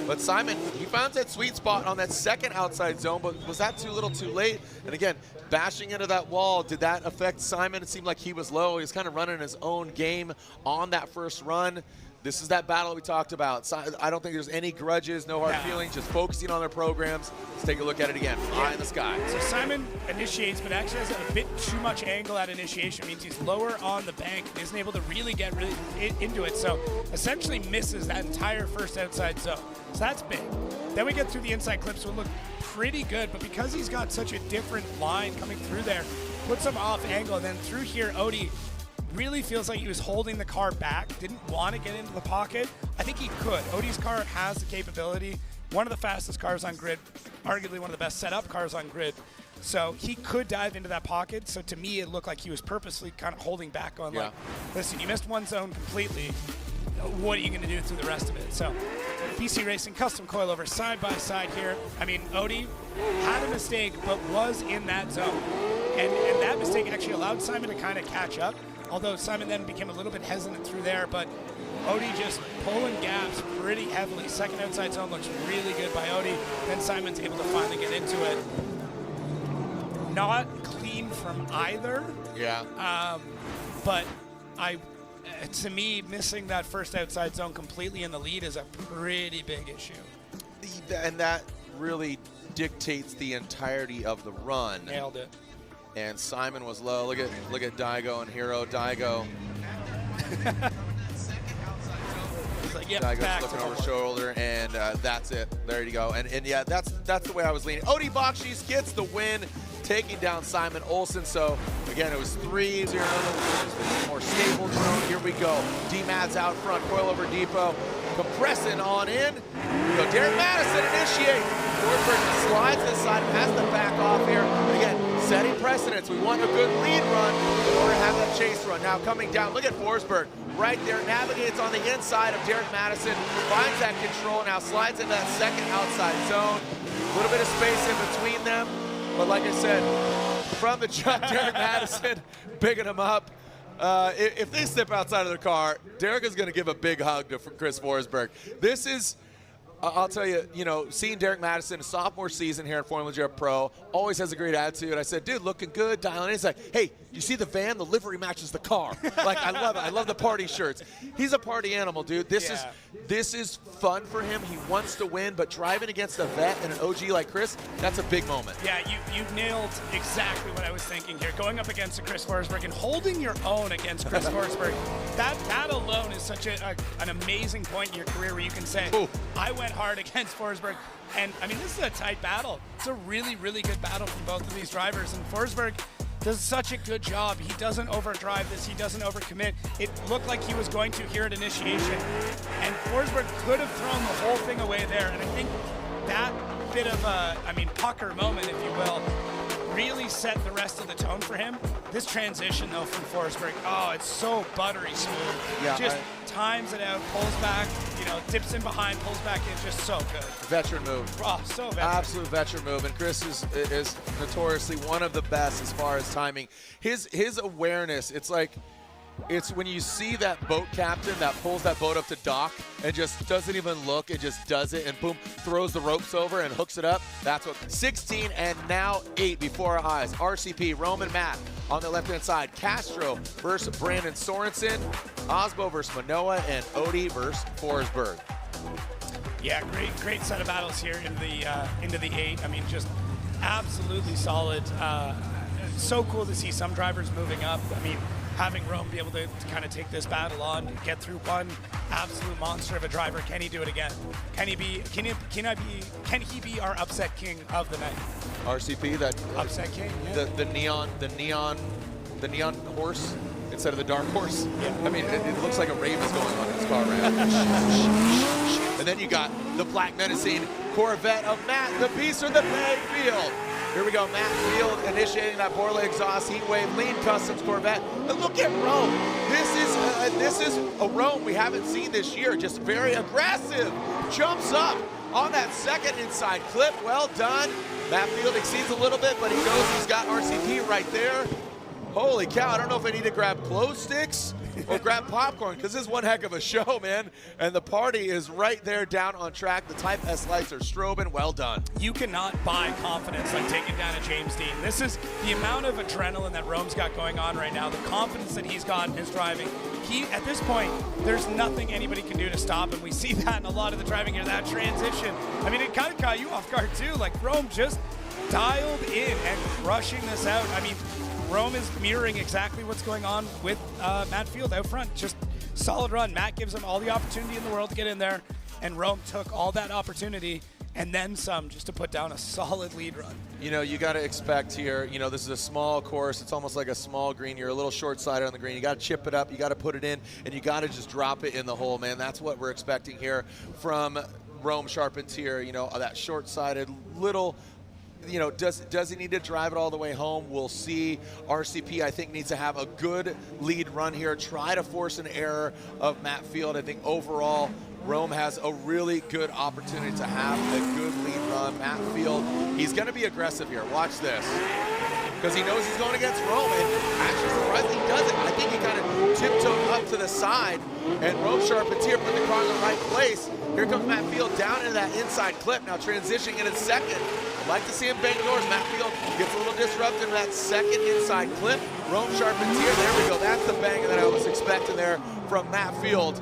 But Simon, he found that sweet spot on that second outside zone, but was that too little too late? And again, bashing into that wall, did that affect Simon? It seemed like he was low. He was kind of running his own game on that first run. This is that battle we talked about. I don't think there's any grudges, no hard feelings, just focusing on their programs. Let's take a look at it again. Eye in the sky. So Simon initiates, but actually has a bit too much angle at initiation. It means he's lower on the bank and isn't able to really get into it. So essentially misses that entire first outside zone. So that's big. Then we get through the inside clips, will look pretty good, but because he's got such a different line coming through there, puts him off angle. And then through here, Odie really feels like he was holding the car back, didn't want to get into the pocket. I think he could. Odie's car has the capability. One of the fastest cars on grid, arguably one of the best set up cars on grid. So he could dive into that pocket. So to me, it looked like he was purposely kind of holding back on, like, listen, you missed one zone completely. What are you going to do through the rest of it? So PC Racing custom coilover side by side here. I mean, Odie had a mistake, but was in that zone. And that mistake actually allowed Simon to kind of catch up. Although Simon then became a little bit hesitant through there, but Odie just pulling gaps pretty heavily. Second outside zone looks really good by Odie. Then Simon's able to finally get into it. Not clean from either. Yeah. But to me, missing that first outside zone completely in the lead is a pretty big issue. And that really dictates the entirety of the run. Nailed it. And Simon was low. Look at Daigo and Hero. Daigo. He's like, yep, Daigo's looking over shoulder, and that's it. There you go. And yeah, that's the way I was leaning. Odie Bakshi's gets the win, taking down Simon Olsen. So again, it was 3-0. More stable drone. Here we go. D-Mad's out front. Coilover Depot. Compressing on in. So Derek Madison initiate. Forsberg slides this side, has to back off here. Again, setting precedence. We want a good lead run in order to have that chase run. Now coming down, look at Forsberg right there, navigates on the inside of Derek Madison, finds that control, now slides into that second outside zone. A little bit of space in between them, but like I said, from the jump, Derek Madison bigging him up. If they step outside of their car, Derek is going to give a big hug to Chris Forsberg. This is, I'll tell you, seeing Derek Madison, a sophomore season here at Formula J Pro, always has a great attitude. I said, dude, looking good, dialing in. He's like, hey, you see the van? The livery matches the car. Like, I love it. I love the party shirts. He's a party animal, dude. This is fun for him. He wants to win, but driving against a vet and an OG like Chris, that's a big moment. Yeah, you've nailed exactly what I was thinking here. Going up against a Chris Forsberg and holding your own against Chris Forsberg, that alone is such an amazing point in your career where you can say, ooh, I went hard against Forsberg. And, I mean, this is a tight battle. It's a really, really good battle from both of these drivers. And Forsberg does such a good job. He doesn't overdrive this. He doesn't overcommit. It looked like he was going to here at initiation. And Forsberg could have thrown the whole thing away there. And I think that bit of a, pucker moment, if you will, really set the rest of the tone for him. This transition, though, from Forsberg, oh, it's so buttery smooth. Yeah, just times it out, pulls back, dips in behind, pulls back in, just so good. Veteran move. Oh, so veteran. Absolute veteran move. And Chris is notoriously one of the best as far as timing. His awareness, it's when you see that boat captain that pulls that boat up to dock and just doesn't even look, it just does it and boom, throws the ropes over and hooks it up. That's what 16 and now 8 before our eyes. RCP, Roman, Matt On the left-hand side, Castro versus Brandon Sorensen, Osbo versus Manoa, and Odie versus Forsberg. Yeah, great set of battles here into the 8. I mean, just absolutely solid. So cool to see some drivers moving up. I mean, having Rome be able to kind of take this battle on, get through one absolute monster of a driver. Can he do it again? Can he be our upset king of the night? RCP, that upset king. Yeah. the neon horse instead of the dark horse. Yeah. I mean, it looks like a rave is going on in his car right now. And then you got the black menacing Corvette of Matt, the beast of the Field. Here we go, Matt Field initiating that Borla exhaust heat wave, lean customs Corvette. And look at Rome. This is a Rome we haven't seen this year. Just very aggressive. Jumps up on that second inside clip. Well done. Matt Field exceeds a little bit, but he knows he's got RCP right there. Holy cow, I don't know if I need to grab glow sticks or grab popcorn, because this is one heck of a show, man. And the party is right there down on track. The Type S lights are strobing. Well done. You cannot buy confidence like taking down a James Dean. This is the amount of adrenaline that Rome's got going on right now, the confidence that he's got in his driving. At this point, there's nothing anybody can do to stop him. We see that in a lot of the driving here, that transition. I mean, it kind of caught you off guard too. Like, Rome just dialed in and crushing this out. I mean, Rome is mirroring exactly what's going on with Matt Field out front. Just solid run. Matt gives him all the opportunity in the world to get in there, and Rome took all that opportunity and then some just to put down a solid lead run. You know, you got to expect here, you know, this is a small course. It's almost like a small green. You're a little short-sided on the green. You got to chip it up. You got to put it in, and you got to just drop it in the hole, man. That's what we're expecting here from Rome Charpentier. You know, that short-sided little, you know, does he need to drive it all the way home? We'll see. RCP, I think, needs to have a good lead run here. Try to force an error of Matt Field. I think overall, Rome has a really good opportunity to have a good lead run. Matt Field, he's going to be aggressive here. Watch this. Because he knows he's going against Rome, and actually surprisingly he doesn't. I think he kind of tiptoed up to the side, and Rome Charpentier put the car in the right place. Here comes Matt Field down into that inside clip. Now transitioning in a second. I'd like to see him bang doors. Matt Field gets a little disrupted in that second inside clip. Rome Charpentier, there we go. That's the bang that I was expecting there from Matt Field.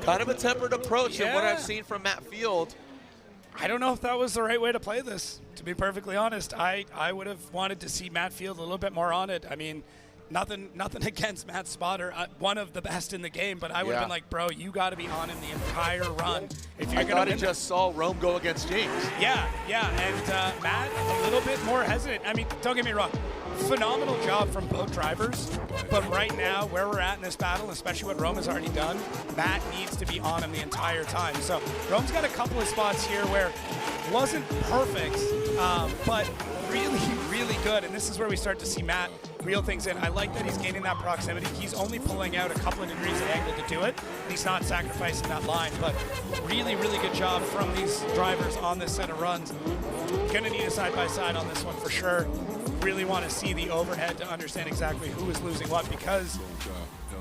Kind of a tempered approach in what I've seen from Matt Field. I don't know if that was the right way to play this, to be perfectly honest. I would have wanted to see Matt Field a little bit more on it. I mean, nothing against Matt Spotter, one of the best in the game, but I would have been like, bro, you got to be on him the entire run if you're going to win. Just saw Rome go against James. Yeah, and Matt a little bit more hesitant. I mean, don't get me wrong, phenomenal job from both drivers, but right now, where we're at in this battle, especially what Rome has already done, Matt needs to be on him the entire time. So Rome's got a couple of spots here where wasn't perfect, but really, really good, and this is where we start to see Matt reel things in. I like that he's gaining that proximity. He's only pulling out a couple of degrees of angle to do it, and he's not sacrificing that line, but really, really good job from these drivers on this set of runs. Gonna need a side-by-side on this one for sure. Really want to see the overhead to understand exactly who is losing what, because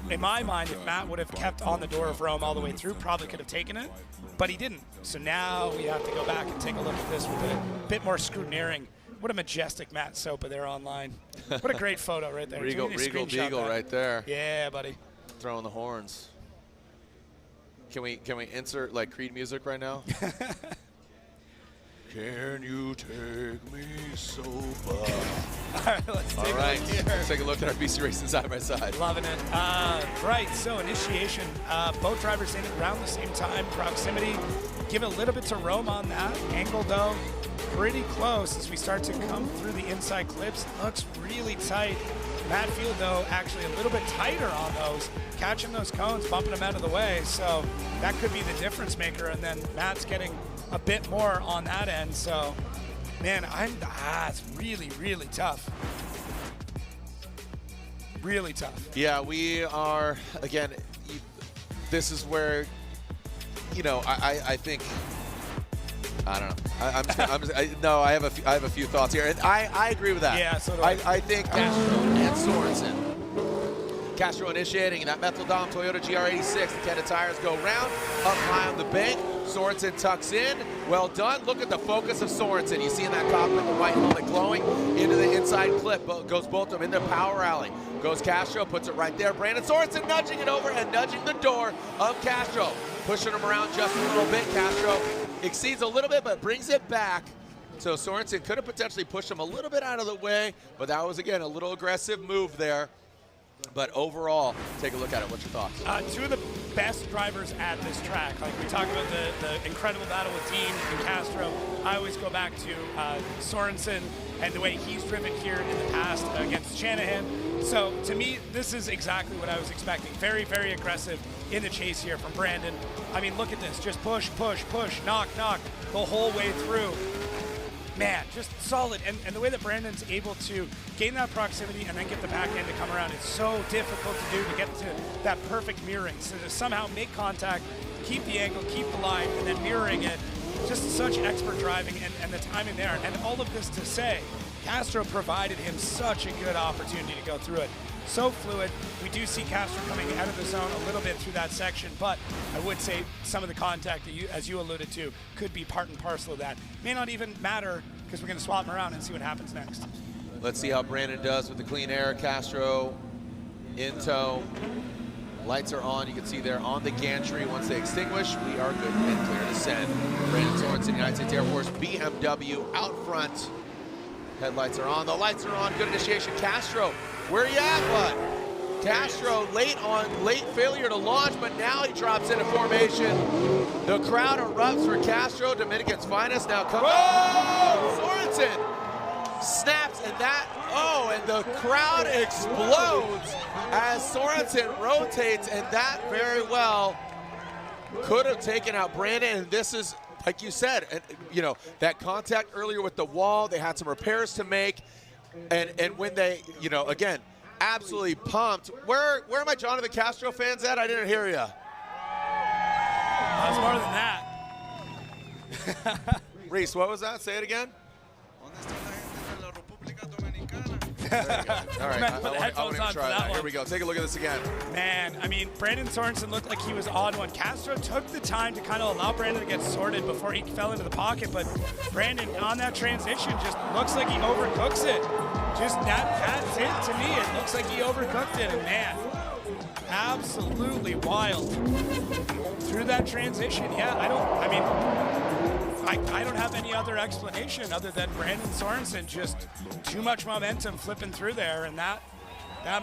in my mind, if Matt would have kept on the door of Rome all the way through, probably could have taken it, but he didn't. So now we have to go back and take a look at this with a bit more scrutineering. What a majestic Matt Sopa there online. What a great photo right there. Regal Beagle right there. Yeah, buddy. Throwing the horns. Can we insert like Creed music right now? Can you take me Sopa? All right, let's take a look here. Let's take a look at our BC Racing side by side. Loving it. Right, so initiation. Both drivers in around the same time. Proximity. Give it a little bit to Rome on that. Angle, though, pretty close as we start to come through the inside clips. Looks really tight. Matt Field, though, actually a little bit tighter on those, catching those cones, bumping them out of the way. So that could be the difference maker. And then Matt's getting a bit more on that end. So, man, it's really, really tough. Really tough. Yeah, we are, again, this is where, you know, I think, I don't know. No, I have a few thoughts here, and I agree with that. Yeah, so do I. I think Castro and Sorensen. Castro initiating that Methyl Toyota GR86. The 10 tires go round, up high on the bank. Sorensen tucks in. Well done. Look at the focus of Sorensen. You see in that cockpit the white helmet glowing into the inside clip. Goes both of them into power alley. Goes Castro, puts it right there. Brandon Sorensen nudging it over and nudging the door of Castro. Pushing him around just a little bit. Castro exceeds a little bit, but brings it back. So Sorensen could have potentially pushed him a little bit out of the way, but that was, again, a little aggressive move there. But overall, take a look at it. What's your thoughts? Two of the best drivers at this track. Like we talk about the incredible battle with Dean and Castro. I always go back to Sorensen and the way he's driven here in the past against Shanahan. So to me, this is exactly what I was expecting. Very, very aggressive in the chase here from Brandon. I mean, look at this. Just push, push, push, knock, knock the whole way through. Man, just solid. And the way that Brandon's able to gain that proximity and then get the back end to come around is so difficult to do, to get to that perfect mirroring. So to somehow make contact, keep the angle, keep the line, and then mirroring it. Just such expert driving and the timing there. And all of this to say, Castro provided him such a good opportunity to go through it. So fluid. We do see Castro coming out of the zone a little bit through that section, but I would say some of the contact that you, as you alluded to, could be part and parcel of that. May not even matter because we're going to swap them around and see what happens next. Let's see how Brandon does with the clean air. Castro in tow. Lights are on. You can see there on the gantry. Once they extinguish, we are good and clear to send. Brandon Sorensen, United States Air Force, BMW out front. Headlights are on. The lights are on. Good initiation. Castro, where you at, bud? Castro late failure to launch, but now he drops into formation. The crowd erupts for Castro, Dominican's finest. Now comes Sorensen snaps, and the crowd explodes as Sorensen rotates, and that very well could have taken out Brandon. And this is, like you said, you know, that contact earlier with the wall, they had some repairs to make, and when they, you know, again, absolutely pumped. Where are my Jonathan Castro fans at? I didn't hear you. That's more than that. Reese, what was that? Say it again. There you go. All right, I want to try that. Here we go. Take a look at this again. Man, I mean, Brandon Sorensen looked like he was on one. Castro took the time to kind of allow Brandon to get sorted before he fell into the pocket, but Brandon on that transition just looks like he overcooks it. Just that's it to me. It looks like he overcooked it, and man, absolutely wild. Through that transition, yeah, I don't have any other explanation other than Brandon Sorensen just too much momentum flipping through there, and that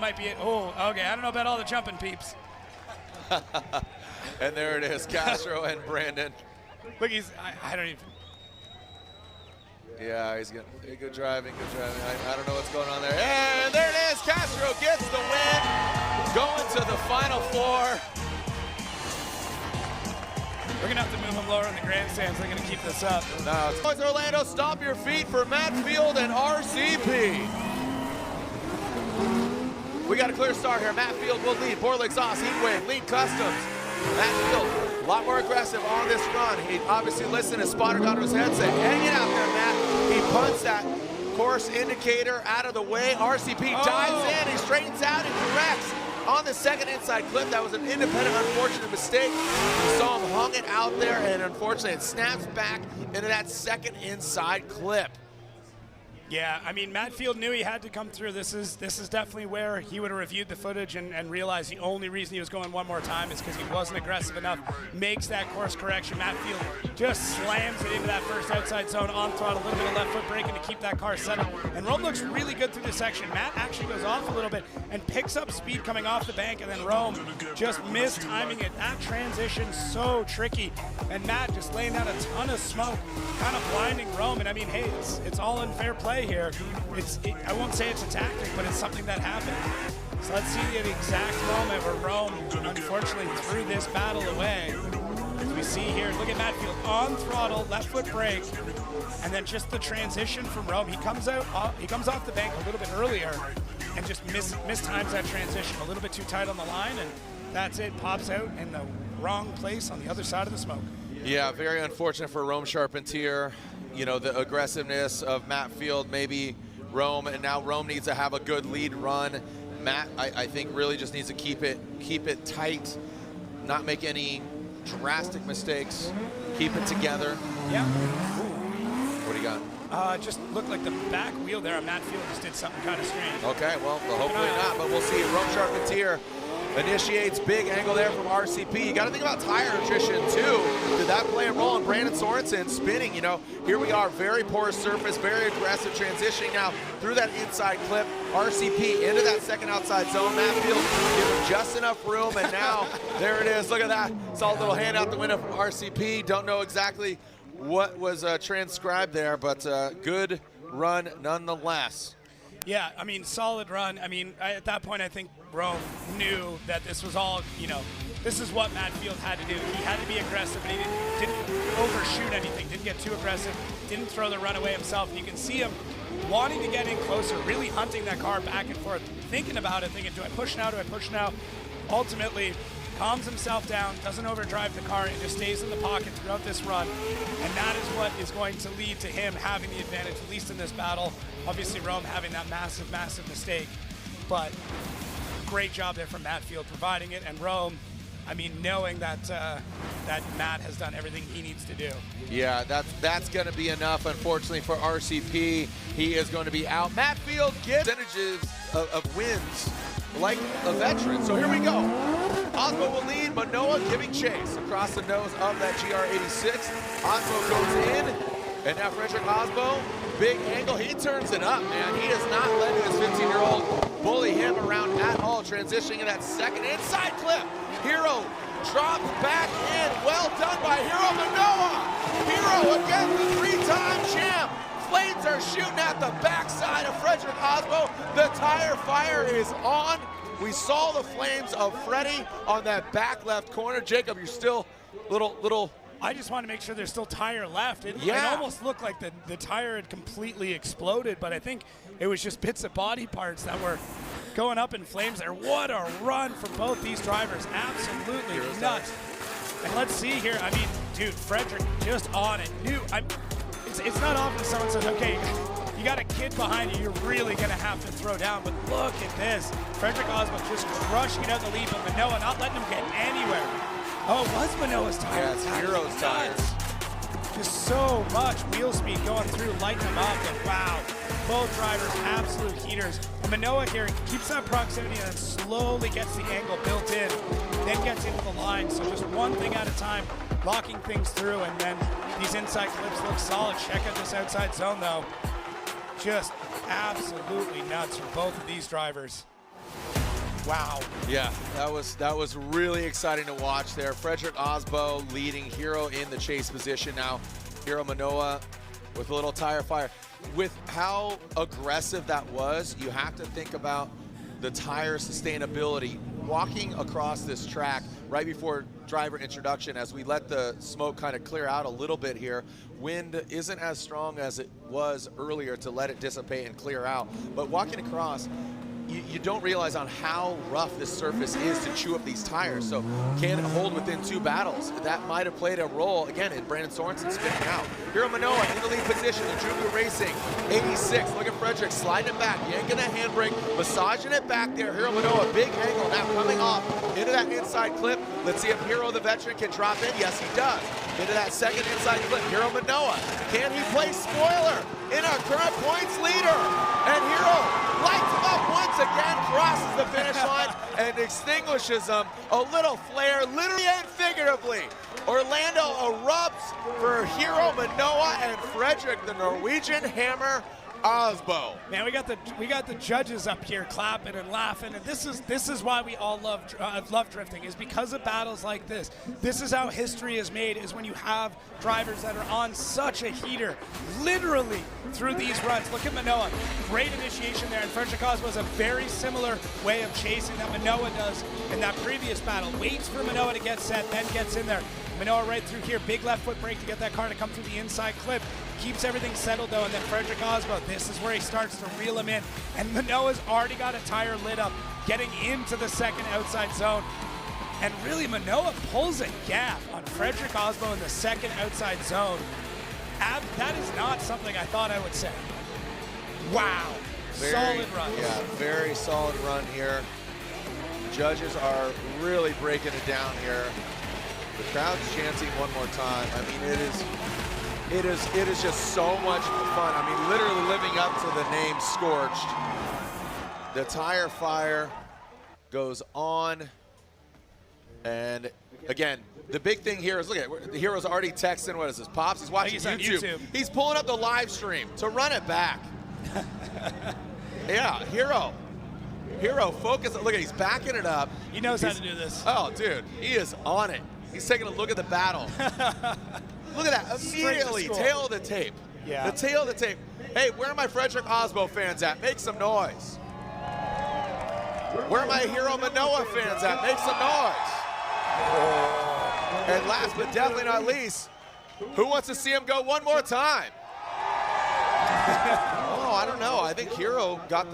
might be it. Oh, okay, I don't know about all the jumping peeps. And there it is, Castro and Brandon. Look, I don't even. Yeah, he's good. Good driving, good driving. I don't know what's going on there. And there it is, Castro gets the win, going to the final floor. We're going to have to move him lower in the grandstands. They're going to keep this up. No, it's Orlando, stomp your feet for Matt Field and RCP. We got a clear start here. Matt Field will lead. Borla exhaust, heat wave, lead customs. Matt Field, a lot more aggressive on this run. He obviously listened, his spotter got to his headset. Hang it out there, Matt. He punts that course indicator out of the way. RCP dives in, he straightens out and corrects. On the second inside clip, that was an independent, unfortunate mistake. We saw him hung it out there, and unfortunately, it snaps back into that second inside clip. Yeah, I mean, Matt Field knew he had to come through. This is definitely where he would have reviewed the footage and realized the only reason he was going one more time is because he wasn't aggressive enough. Makes that course correction. Matt Field just slams it into that first outside zone on throttle, a little bit of left foot braking to keep that car settled. And Rome looks really good through this section. Matt actually goes off a little bit and picks up speed coming off the bank, and then Rome just mistiming it. That transition so tricky. And Matt just laying down a ton of smoke, kind of blinding Rome. And I mean, hey, it's all in fair play here. I won't say it's a tactic, but it's something that happened. So let's see the exact moment where Rome unfortunately threw this battle away. As we see here, look at Matt Field on throttle, left foot brake, and then just the transition from Rome. He comes off the bank a little bit earlier and just mistimes that transition a little bit too tight on the line, and that's it, pops out in the wrong place on the other side of the smoke. Yeah, very unfortunate for Rome Charpentier. You know, the aggressiveness of Matt Field, maybe Rome, and now Rome needs to have a good lead run. Matt, I think, really just needs to keep it tight, not make any drastic mistakes. Keep it together. Yeah. What do you got? Just looked like the back wheel there on Matt Field just did something kind of strange. Okay, well, hopefully not, but we'll see. Rome Charpentier initiates big angle there from RCP. You got to think about tire attrition too. Did that play a role in Brandon Sorensen spinning? You know, here we are, very porous surface, very aggressive transitioning now through that inside clip. RCP into that second outside zone. Matt Field give him just enough room, and now there it is. Look at that. Saw a little hand out the window from RCP. Don't know exactly what was transcribed there, but good run nonetheless. Yeah, I mean, solid run. I mean, at that point, I think Rome knew that this was all, you know, this is what Matt Field had to do. He had to be aggressive, but he didn't overshoot anything, didn't get too aggressive, didn't throw the runaway himself. And you can see him wanting to get in closer, really hunting that car back and forth, thinking about it, thinking, do I push now, do I push now? Ultimately, calms himself down, doesn't overdrive the car, and just stays in the pocket throughout this run. And that is what is going to lead to him having the advantage, at least in this battle. Obviously, Rome having that massive, massive mistake. But great job there from Matt Field providing it. And Rome, I mean, knowing that that Matt has done everything he needs to do. Yeah, that's going to be enough, unfortunately, for RCP. He is going to be out. Matt Field gets percentages of wins like a veteran. So here we go. Osmo will lead, Manoa giving chase across the nose of that GR86. Osmo goes in, and now Frederick Osmo, big angle, he turns it up, man. He is not letting this 15-year-old bully him around at all, transitioning in that second inside clip. Hero drops back in, well done by Hero Manoa. Hero again, the three-time champ. Flames are shooting at the backside of Frederick Osmo. The tire fire is on. We saw the flames of Freddie on that back left corner. Jacob, you're still little. I just want to make sure there's still tire left. It almost looked like the tire had completely exploded, but I think it was just bits of body parts that were going up in flames there. What a run for both these drivers. Absolutely nuts. And let's see here. I mean, dude, Frederick just on it. It's not often someone says, okay, you got a kid behind you, you're really going to have to throw down. But look at this. Frederick Osmo just crushing it out the lead, but Manoa not letting him get anywhere. Oh, it was Manoa's tire. Yeah, it's Hero's tires. Just so much wheel speed going through, lighting them up. And wow, both drivers, absolute heaters. And Manoa here keeps that proximity and then slowly gets the angle built in, then gets into the line. So just one thing at a time, locking things through, and then these inside clips look solid. Check out this outside zone, though. Just absolutely nuts for both of these drivers. Wow. Yeah, that was really exciting to watch there. Frederick Osmo leading Hero in the chase position now. Hero Manoa with a little tire fire. With how aggressive that was, you have to think about the tire sustainability. Walking across this track right before driver introduction, as we let the smoke kind of clear out a little bit here, wind isn't as strong as it was earlier to let it dissipate and clear out. But walking across, you don't realize on how rough this surface is to chew up these tires. So can it hold within two battles? That might have played a role, again, in Brandon Sorensen spinning out. Hero Manoa in the lead position, the Junior Racing, 86. Look at Frederick sliding it back, yanking that handbrake, massaging it back there. Hero Manoa, big angle now coming off into that inside clip. Let's see if Hero the veteran can drop in. Yes, he does. Into that second inside clip, Hero Manoa. Can he play spoiler in our current points leader? And Hero lights him up once again, crosses the finish line and extinguishes them. A little flare, literally and figuratively. Orlando erupts for Hero Manoa and Frederick, the Norwegian Hammer Osmo. Man, we got the judges up here clapping and laughing, and this is why we all love drifting, is because of battles like this. This is how history is made, is when you have drivers that are on such a heater, literally through these runs. Look at Manoa, great initiation there, and Frederick Osmo has a very similar way of chasing that Manoa does in that previous battle. Waits for Manoa to get set, then gets in there. Manoa right through here, big left foot brake to get that car to come through the inside clip. Keeps everything settled though, and then Frederick Osmo, this is where he starts to reel him in. And Manoa's already got a tire lit up, getting into the second outside zone. And really, Manoa pulls a gap on Frederick Osmo in the second outside zone. That is not something I thought I would say. Wow, solid run. Yeah, very solid run here. Judges are really breaking it down here. The crowd's chanting one more time. I mean, it is just so much fun. I mean, literally living up to the name Scorched. The tire fire goes on. And again, the big thing here is, look at the Hero's already texting, what is this, Pops? He's watching YouTube. He's pulling up the live stream to run it back. Yeah, Hero, focus. Look at, he's backing it up. He knows how to do this. Oh, dude, he is on it. He's taking a look at the battle. Look at that, immediately, tail of the tape. Yeah. The tail of the tape. Hey, where are my Frederick Osbo fans at? Make some noise. Where are my Hero Manoa fans at? Make some noise. And last but definitely not least, who wants to see him go one more time? Oh, I don't know. I think Hero got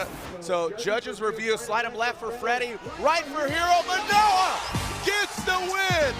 it. So judges review, slide him left for Freddie, right for Hero Manoa. Gets the win.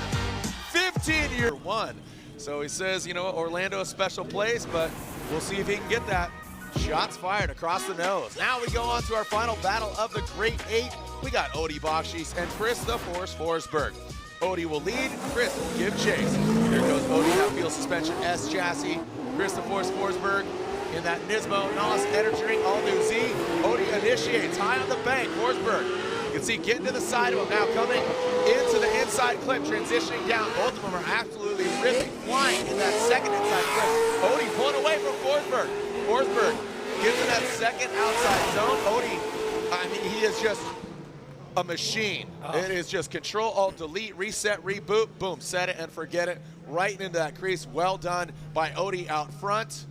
15-year one. So he says, you know, Orlando a special place, but we'll see if he can get that. Shots fired across the nose. Now we go on to our final battle of the Great Eight. We got Odie Bakshis and Chris the Force Forsberg. Odie will lead, Chris will give chase. Here goes Odie, that field suspension S chassis. Chris the Force Forsberg in that Nismo NOS Energy Drink all new Z. Odie initiates high on the bank. Forsberg, you can see getting to the side of him now, coming into the inside clip, transitioning down. Both of them are absolutely ripping, flying in that second inside clip. Odie pulling away from Forsberg. Forsberg gives him that second outside zone. Odie, I mean, he is just a machine. It is just Control, Alt, Delete, Reset, Reboot, boom, set it and forget it. Right into that crease. Well done by Odie out front.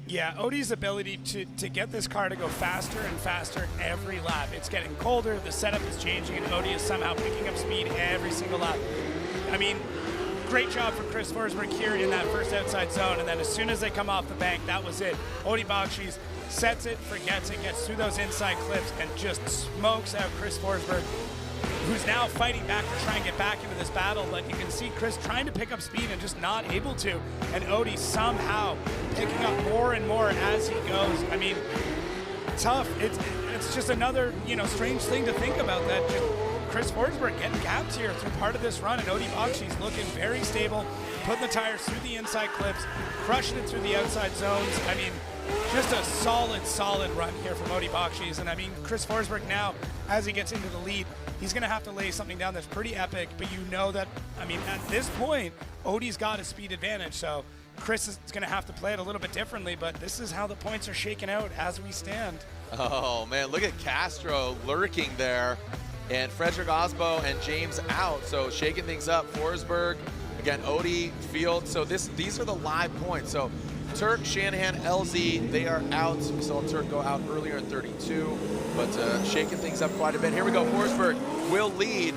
Yeah, Odie's ability to get this car to go faster and faster every lap. It's getting colder, the setup is changing, and Odie is somehow picking up speed every single lap. I mean, great job for Chris Forsberg here in that first outside zone, and then as soon as they come off the bank, that was it. Odie Bakshis sets it, forgets it, gets through those inside clips, and just smokes out Chris Forsberg, who's now fighting back to try and get back into this battle, but you can see Chris trying to pick up speed and just not able to, and Odie somehow picking up more and more as he goes. I mean, tough. It's just another, you know, strange thing to think about, that just Chris Forsberg getting gapped here through part of this run, and Odie Bakshis looking very stable, putting the tires through the inside clips, crushing it through the outside zones. I mean, just a solid run here from Odie Bakshis. And I mean, Chris Forsberg now, as he gets into the lead, he's going to have to lay something down that's pretty epic, but you know that, I mean, at this point, Odie's got a speed advantage, so Chris is going to have to play it a little bit differently, but this is how the points are shaking out as we stand. Oh, man, look at Castro lurking there, and Frederick Osbo and James out, so shaking things up. Forsberg, again, Odie, Field, so these are the live points. So Turk, Shanahan, LZ, they are out. We saw Turk go out earlier in 32, but shaking things up quite a bit. Here we go, Forsberg will lead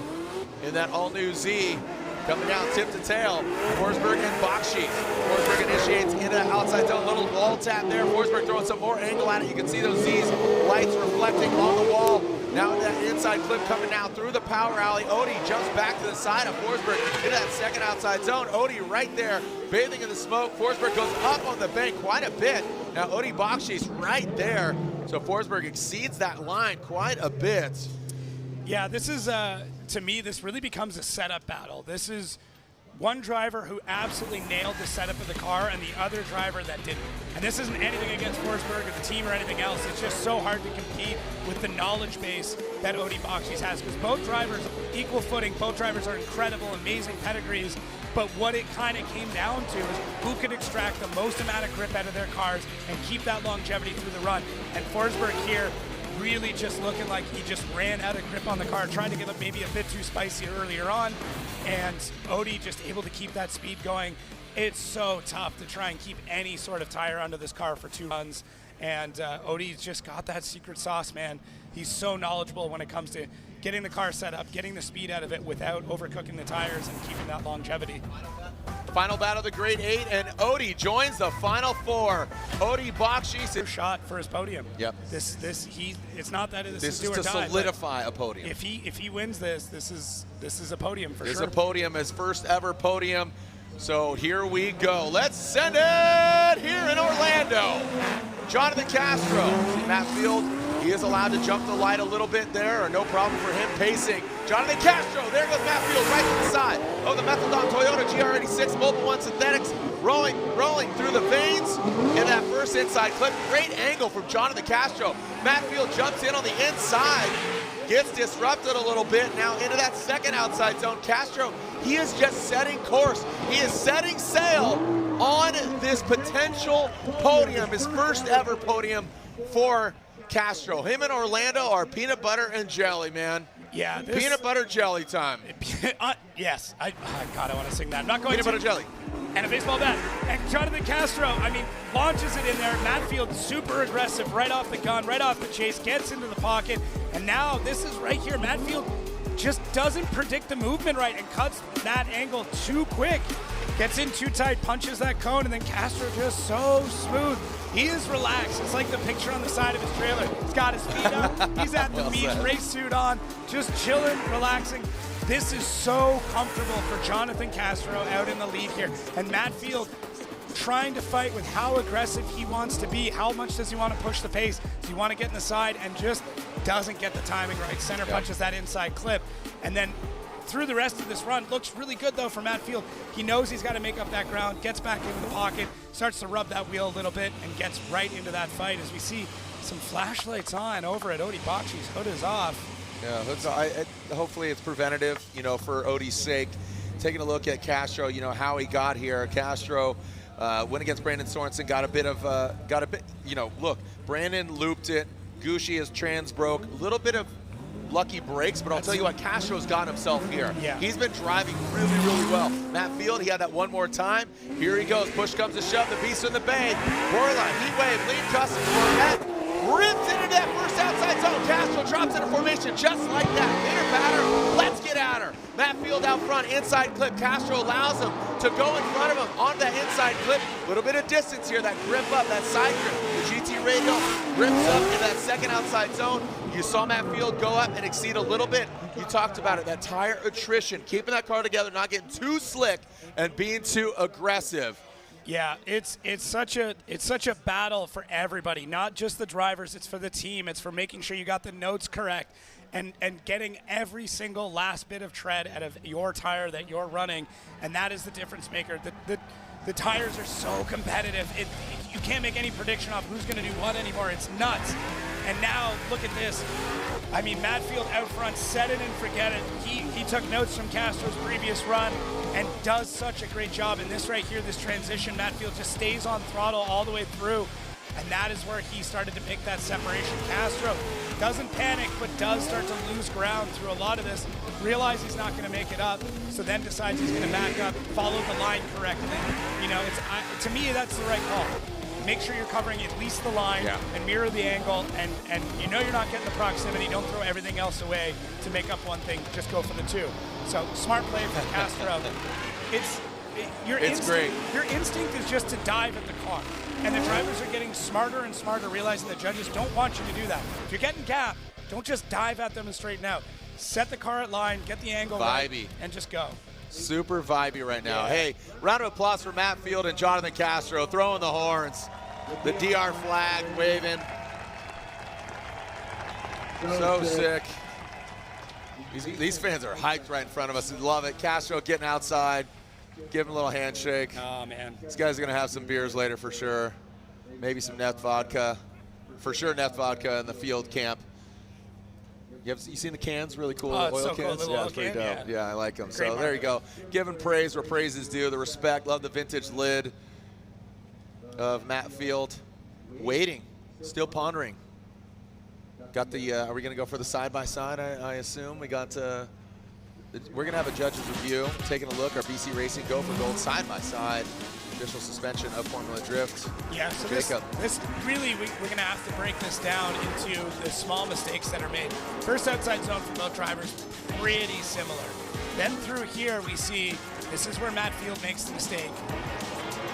in that all-new Z. Coming down tip to tail, Forsberg and Bakshis. Forsberg initiates into the outside zone, little wall tap there. Forsberg throwing some more angle at it. You can see those Z's, lights reflecting on the wall. Now that inside clip coming down through the power alley. Odie jumps back to the side of Forsberg into that second outside zone. Odie right there, bathing in the smoke. Forsberg goes up on the bank quite a bit. Now Odie Bakshis right there. So Forsberg exceeds that line quite a bit. Yeah, this is, to me, this really becomes a setup battle. This is one driver who absolutely nailed the setup of the car and the other driver that didn't. And this isn't anything against Forsberg or the team or anything else. It's just so hard to compete with the knowledge base that Odie Bakshis has, because both drivers, equal footing, both drivers are incredible, amazing pedigrees. But what it kind of came down to is who could extract the most amount of grip out of their cars and keep that longevity through the run. And Forsberg here really just looking like he just ran out of grip on the car, trying to get it maybe a bit too spicy earlier on, and Odie just able to keep that speed going. It's so tough to try and keep any sort of tire under this car for 2 runs, and Odie's just got that secret sauce, man. He's so knowledgeable when it comes to getting the car set up, getting the speed out of it without overcooking the tires and keeping that longevity. Final battle of the Great Eight, and Odie joins the Final Four. Odie Bakshis. Shot for his podium. Yep. It's not that this is do or to die, solidify a podium. If he wins this is a podium for sure. This is a podium, his first ever podium. So here we go. Let's send it here in Orlando. Jonathan Castro, Matt Field. He is allowed to jump the light a little bit there, or no problem for him pacing. Jonathan Castro, there goes Matt Field right to the side of the Methaldon Toyota GR86 Mobile One Synthetics, rolling through the veins in that first inside clip. Great angle from Jonathan Castro. Matt Field jumps in on the inside, gets disrupted a little bit, now into that second outside zone. Castro, he is just setting course. He is setting sail on this potential podium, his first ever podium for Castro. Him and Orlando are peanut butter and jelly, man. Yeah. Peanut butter jelly time. Yes. God, I want to sing that. I'm not going Peanut to. butter jelly. And a baseball bat. And Jonathan Castro, I mean, launches it in there. Matt Field super aggressive right off the gun, right off the chase, gets into the pocket. And now this is right here. Matt Field just doesn't predict the movement right and cuts that angle too quick. Gets in too tight, punches that cone, and then Castro just so smooth. He is relaxed. It's like the picture on the side of his trailer. He's got his feet up. He's at the Well beach, said. race suit on, just chilling, relaxing. This is so comfortable for Jonathan Castro out in the lead here. And Matt Field trying to fight with how aggressive he wants to be. How much does he want to push the pace? Does he want to get in the side, and just doesn't get the timing right? Center punches that inside clip. And then through the rest of this run, looks really good though for Matt Field. He knows he's got to make up that ground, gets back into the pocket, starts to rub that wheel a little bit, and gets right into that fight as we see some flashlights on over at Odie Bocci's. Hood is off. Yeah, hopefully it's preventative, you know, for Odie's sake. Taking a look at Castro, you know, how he got here. Castro went against Brandon Sorensen, got a bit, you know, look, Brandon looped it. Gucci is trans broke. A little bit of lucky breaks, but I'll tell you what, Castro's got himself here. Yeah. He's been driving really, really well. Matt Field, he had that one more time. Here he goes. Push comes to shove. The beast in the bay. Borla, heat wave, lead custom for rips into that first outside zone. Castro drops into formation just like that. Bitter batter. Let's get at her. Matt Field out front, inside clip. Castro allows him to go in front of him on that inside clip. A little bit of distance here. That grip up, that side grip. The GT radial rips up in that second outside zone. You saw Matt Field go up and exceed a little bit. You talked about it, that tire attrition, keeping that car together, not getting too slick and being too aggressive. Yeah, it's such a battle for everybody, not just the drivers. It's for the team. It's for making sure you got the notes correct and getting every single last bit of tread out of your tire that you're running, and that is the difference maker. The tires are so competitive. You can't make any prediction off who's going to do what anymore. It's nuts. And now look at this. I mean, Matt Field out front, set it and forget it. He took notes from Castro's previous run and does such a great job. And this right here, this transition, Matt Field just stays on throttle all the way through. And that is where he started to pick that separation. Castro doesn't panic, but does start to lose ground through a lot of this. Realize he's not going to make it up, so then decides he's going to back up, follow the line correctly. You know, to me, that's the right call. Make sure you're covering at least the line and mirror the angle, and you know you're not getting the proximity. Don't throw everything else away to make up one thing. Just go for the two. So smart play from Castro. It's great. Your instinct is just to dive at the car. And the drivers are getting smarter and smarter, realizing the judges don't want you to do that. If you're getting gapped, don't just dive at them and straighten out. Set the car at line, get the angle right, and just go. Super vibey right now. Yeah. Hey, round of applause for Matt Field and Jonathan Castro throwing the horns. The DR flag waving. So sick. These fans are hyped right in front of us. They love it. Castro getting outside. Give him a little handshake. Oh, man. These guys are going to have some beers later for sure. Maybe some Neth vodka. For sure, Neth vodka in the Field camp. You seen the cans? Really cool oil so cans? Cool. Yeah, it's pretty dope. Yeah, I like them. Great so there you go. Giving praise where praise is due. The respect. Love the vintage lid of Matt Field. Waiting. Still pondering. Got the, are we going to go for the side-by-side, I assume? We got, we're going to have a judge's review. Taking a look. Our BC Racing Go for Gold side-by-side. Official suspension of Formula Drift. Yeah, so this really, we're going to have to break this down into the small mistakes that are made. First outside zone for both drivers, pretty similar. Then through here, we see this is where Matt Field makes the mistake.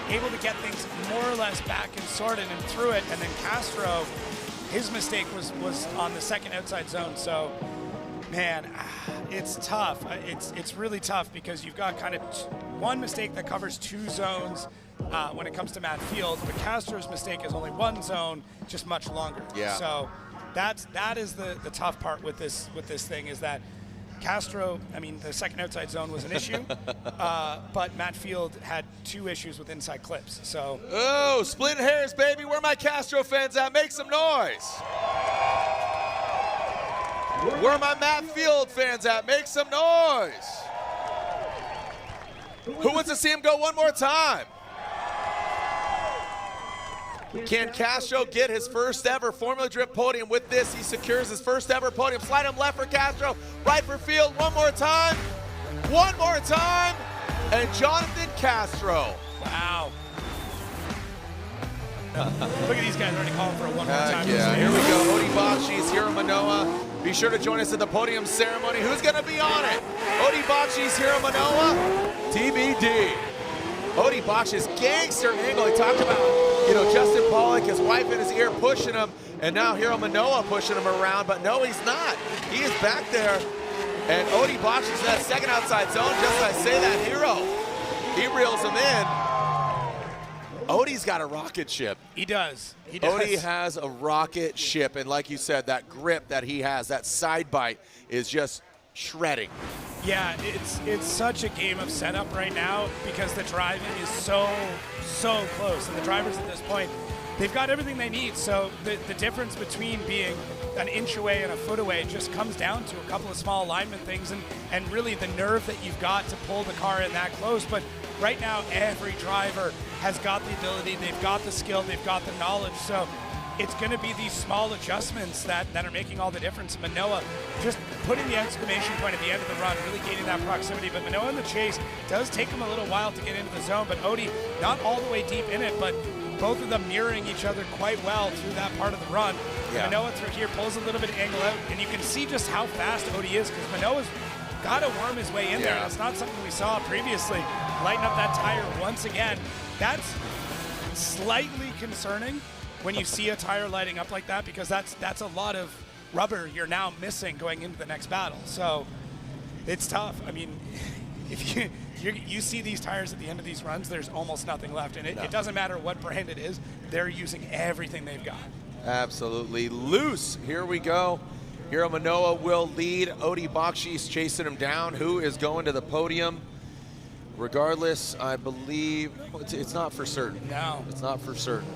Able to get things more or less back and sorted and through it. And then Castro, his mistake was on the second outside zone. So, man, it's tough. It's really tough because you've got kind of one mistake that covers two zones when it comes to Matt Field, but Castro's mistake is only one zone, just much longer. Yeah. So that is the tough part with this thing, is that Castro, I mean, the second outside zone was an issue, but Matt Field had 2 issues with inside clips. So. Oh, splitting hairs, baby. Where my Castro fans at? Make some noise. Where my Matt Field fans at? Make some noise. Who wants to see him go one more time? Can Castro get his first ever Formula Drift podium? With this, he secures his first ever podium. Slide him left for Castro, right for Field. One more time. One more time. And Jonathan Castro. Wow. Look at these guys already calling for a one more time. Yeah, here we go. Odi Bakshi's, Hiro Manoa. Be sure to join us at the podium ceremony. Who's going to be on it? Odi Bakshi's, Hiro Manoa. TBD. Odi Bakshi's gangster angle. He talked about, Justin Pollock, his wife in his ear, pushing him, and now Hiro Manoa pushing him around, but no, he's not. He is back there, and Odi Bakshi's in that second outside zone. Just as I say that, Hiro, he reels him in. Odi's got a rocket ship. He does. He does. Odi has a rocket ship, and like you said, that grip that he has, that side bite, is just shredding. Yeah, it's such a game of setup right now because the driving is so close, and the drivers at this point, they've got everything they need. So the difference between being an inch away and a foot away just comes down to a couple of small alignment things and really the nerve that you've got to pull the car in that close. But right now, every driver has got the ability, they've got the skill, they've got the knowledge. So it's going to be these small adjustments that are making all the difference. Manoa just putting the exclamation point at the end of the run, really gaining that proximity. But Manoa in the chase does take him a little while to get into the zone, but Odi not all the way deep in it, but both of them mirroring each other quite well through that part of the run. Yeah. Manoa through here pulls a little bit of angle out, and you can see just how fast Odi is, because Manoa's got to worm his way in there. That's not something we saw previously. Lighten up that tire once again. That's slightly concerning when you see a tire lighting up like that, because that's a lot of rubber you're now missing going into the next battle. So it's tough. I mean, if you see these tires at the end of these runs, there's almost nothing left. And it doesn't matter what brand it is, they're using everything they've got. Absolutely. Loose. Here we go. Hiro Manoa will lead. Odi Bakshi's chasing him down. Who is going to the podium? Regardless, I believe it's not for certain. No. It's not for certain.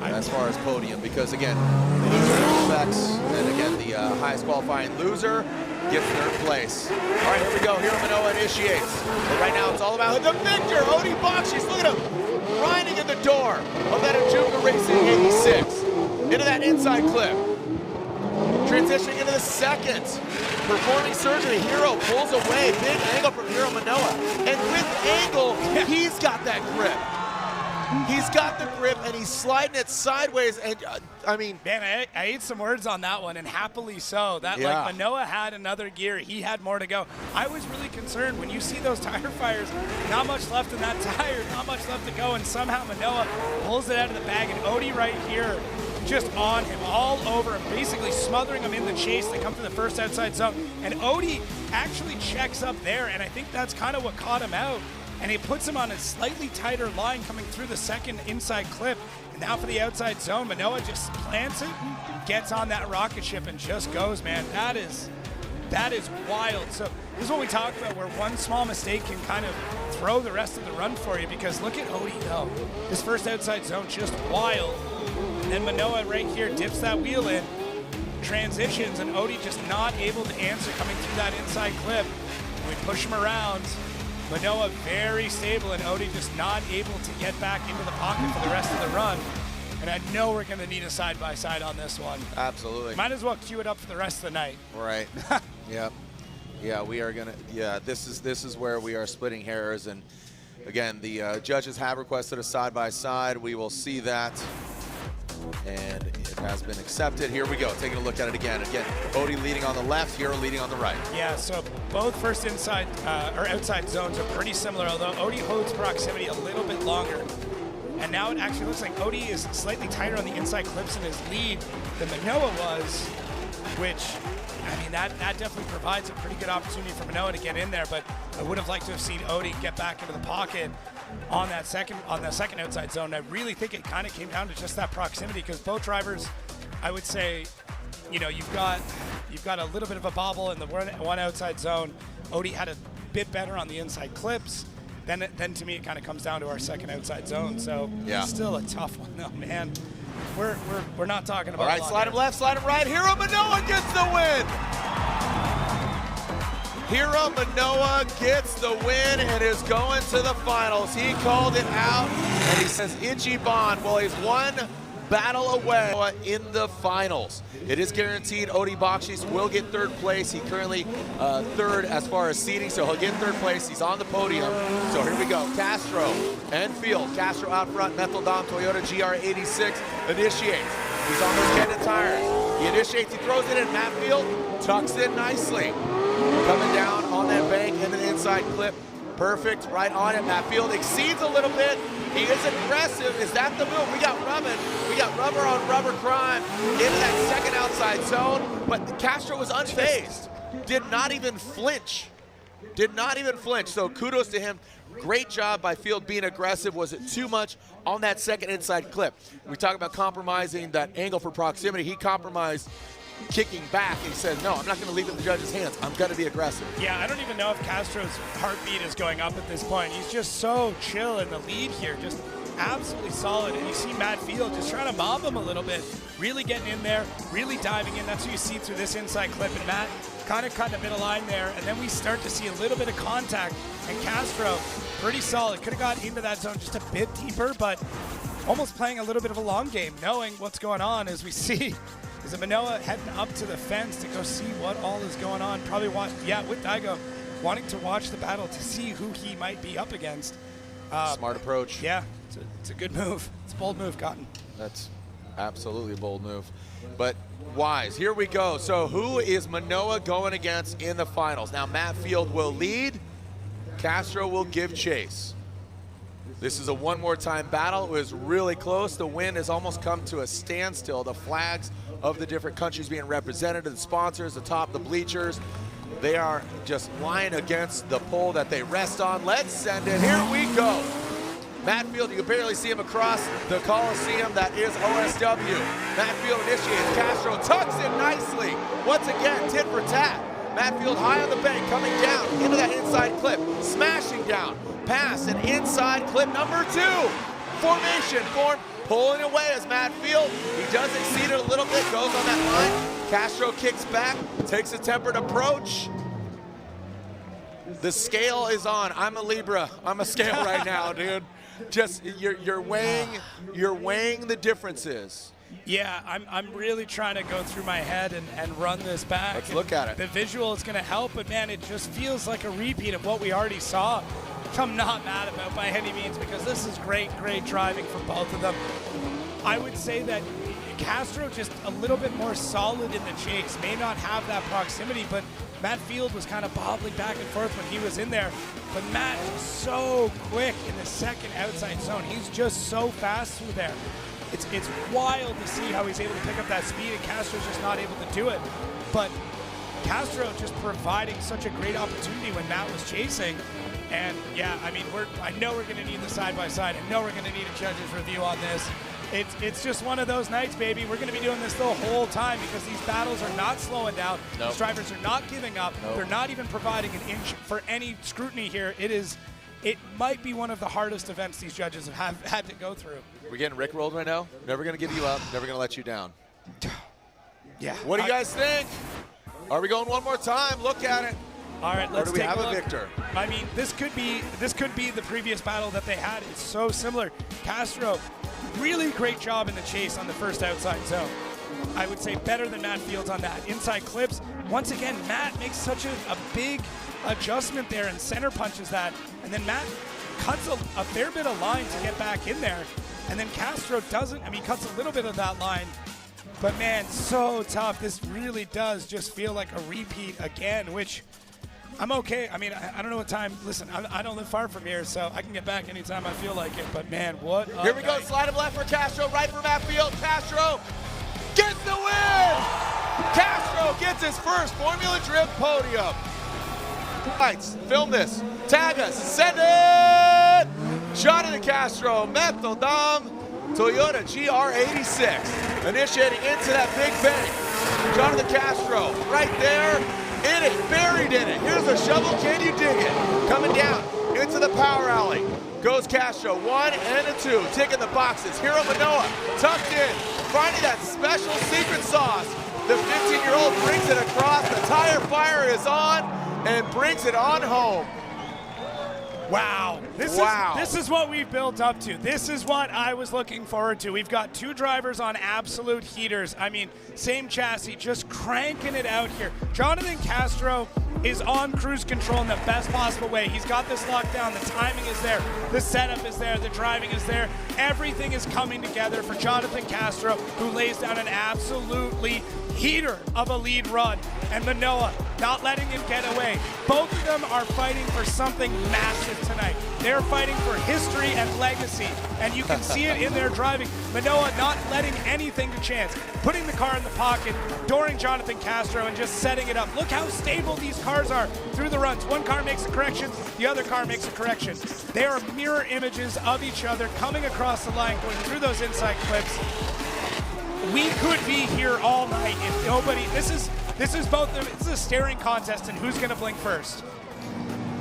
As far as podium, because again, the loser effects, and again, the highest qualifying loser gets third place. All right, here we go. Hiro Manoa initiates. But right now, it's all about the victor, Odi Bakshi's. Look at him, grinding in the door of that Ajuga Racing 86. Into that inside clip. Transitioning into the second. Performing surgery. Hiro pulls away. Big angle from Hiro Manoa. And with angle, he's got that grip. He's got the grip, and he's sliding it sideways. And I mean, man, I ate some words on that one, and happily so. That like Manoa had another gear, he had more to go. I was really concerned when you see those tire fires. Not much left in that tire, not much left to go, and somehow Manoa pulls it out of the bag, and Odi right here, just on him, all over him, basically smothering him in the chase. They come to the first outside zone, and Odi actually checks up there, and I think that's kind of what caught him out. And he puts him on a slightly tighter line coming through the second inside clip. And now for the outside zone, Manoa just plants it, gets on that rocket ship, and just goes, man. That is wild. So this is what we talk about, where one small mistake can kind of throw the rest of the run for you, because look at Odi, though. His first outside zone, just wild. And then Manoa right here dips that wheel in, transitions, and Odi just not able to answer coming through that inside clip. We push him around. Manoa very stable, and Odi just not able to get back into the pocket for the rest of the run. And I know we're going to need a side-by-side on this one. Absolutely. Might as well cue it up for the rest of the night. Right. Yep. Yeah, we are going to, this is where we are splitting hairs. And again, the judges have requested a side-by-side. We will see that. And it has been accepted. Here we go, taking a look at it again. Again, Odi leading on the left, Hiro leading on the right. Yeah, so both first inside or outside zones are pretty similar, although Odi holds proximity a little bit longer. And now it actually looks like Odi is slightly tighter on the inside clips in his lead than Manoa was, which, I mean, that definitely provides a pretty good opportunity for Manoa to get in there, but I would have liked to have seen Odi get back into the pocket on the second outside zone. I really think it kind of came down to just that proximity, because both drivers I would say, you know, you've got a little bit of a bobble in the one outside zone. Odie had a bit better on the inside clips. Then to me, it kind of comes down to our second outside zone. So yeah. It's still a tough one, though, man. We're not talking about. All right, slide him left, slide him right. Hiro Manoa gets the win. Hiro Manoa gets the win and is going to the finals. He called it out, and he says Ichiban, well, he's one battle away in the finals. It is guaranteed Odie Bakshis will get third place. He currently third as far as seeding, so he'll get third place. He's on the podium. So here we go. Castro and Field. Castro out front. Metal Dom Toyota GR86 initiates. He's on those Cannon tires. He initiates. He throws it in. Matt Field tucks in nicely. Coming down on that bank into the inside clip. Perfect, right on it. Matt Field exceeds a little bit. He is aggressive. Is that the move? We got rubbing. We got rubber on rubber crime into that second outside zone. But Castro was unfazed. Did not even flinch. Did not even flinch. So kudos to him. Great job by Field being aggressive. Was it too much on that second inside clip? We talk about compromising that angle for proximity. He compromised kicking back. He said, no, I'm not going to leave it in the judge's hands. I'm going to be aggressive. Yeah, I don't even know if Castro's heartbeat is going up at this point. He's just so chill in the lead here, just absolutely solid. And you see Matt Field just trying to mob him a little bit, really getting in there, really diving in. That's what you see through this inside clip. And Matt kind of cutting a bit of line there. And then we start to see a little bit of contact. And Castro, pretty solid. Could have got into that zone just a bit deeper, but almost playing a little bit of a long game, knowing what's going on as we see. Is it Manoa heading up to the fence to go see what all is going on? Probably with Daigo, wanting to watch the battle to see who he might be up against. Smart approach. Yeah, it's a good move. It's a bold move, Cotton. That's absolutely a bold move. But wise. Here we go. So who is Manoa going against in the finals? Now Matt Field will lead. Castro will give chase. This is a one more time battle. It was really close. The win has almost come to a standstill. The flags of the different countries being represented, the sponsors, the top, the bleachers, they are just lying against the pole that they rest on. Let's send it. Here we go. Matt Field, you can barely see him across the Coliseum. That is OSW. Matt Field initiates. Castro tucks in nicely. Once again, tit for tat. Matt Field high on the bank, coming down into that inside clip, smashing down. Pass and inside clip number 2. Formation form, pulling away as Matt Field. He does exceed it a little bit, goes on that line. Castro kicks back, takes a tempered approach. The scale is on. I'm a Libra. I'm a scale right now, dude. Just you're weighing the differences. Yeah, I'm really trying to go through my head and run this back. Let's look at it. The visual is going to help, but man, it just feels like a repeat of what we already saw. Which I'm not mad about by any means, because this is great driving from both of them. I would say that Castro just a little bit more solid in the chase, may not have that proximity, but Matt Field was kind of bobbling back and forth when he was in there. But Matt is so quick in the second outside zone. He's just so fast through there. It's wild to see how he's able to pick up that speed, and Castro's just not able to do it. But Castro just providing such a great opportunity when Matt was chasing. And yeah, I mean, I know we're going to need the side-by-side. I know we're going to need a judge's review on this. It's just one of those nights, baby. We're going to be doing this the whole time because these battles are not slowing down. Nope. These drivers are not giving up. Nope. They're not even providing an inch for any scrutiny here. It might be one of the hardest events these judges have had to go through. We're getting rickrolled right now. Never going to give you up. Never going to let you down. Yeah. What do you guys think? Are we going one more time? Look at it. All right, let's take a look. Do we have a victor? I mean, this could be the previous battle that they had. It's so similar. Castro, really great job in the chase on the first outside zone. I would say better than Matt Fields on that. Inside clips, once again, Matt makes such a big adjustment there and center punches that. And then Matt cuts a fair bit of line to get back in there. And then Castro doesn't. I mean, cuts a little bit of that line. But man, so tough. This really does just feel like a repeat again, which I'm okay. I mean, I don't know what time. Listen, I don't live far from here, so I can get back anytime I feel like it. But man, what a Here we go. night. Slide him left for Castro, right for Matt Field. Castro gets the win! Castro gets his first Formula Drift podium. Lights, film this, tag us, send it! Johnny Castro, Metal Dom, Toyota GR86. initiating into that big bank. Jonathan Castro right there, in it, buried in it. Here's a shovel, can you dig it? Coming down into the power alley. Goes Castro, 1 and a 2, ticking the boxes. Hiro Manoa tucked in, finding that special secret sauce. The 15-year-old brings it across, the tire fire is on, and brings it on home. Wow. This is what we've built up to. This is what I was looking forward to. We've got 2 drivers on absolute heaters. I mean, same chassis, just cranking it out here. Jonathan Castro is on cruise control in the best possible way. He's got this locked down. The timing is there. The setup is there. The driving is there. Everything is coming together for Jonathan Castro, who lays down an absolutely heater of a lead run. And Manoa not letting him get away. Both of them are fighting for something massive tonight. They're fighting for history and legacy, and you can see it in their driving. Manoa not letting anything to chance, putting the car in the pocket, dooring Jonathan Castro, and just setting it up. Look how stable these cars are through the runs. One car makes a correction, the other car makes a correction. They are mirror images of each other coming across the line, going through those inside clips. We could be here all night if nobody. This is a staring contest, and who's going to blink first?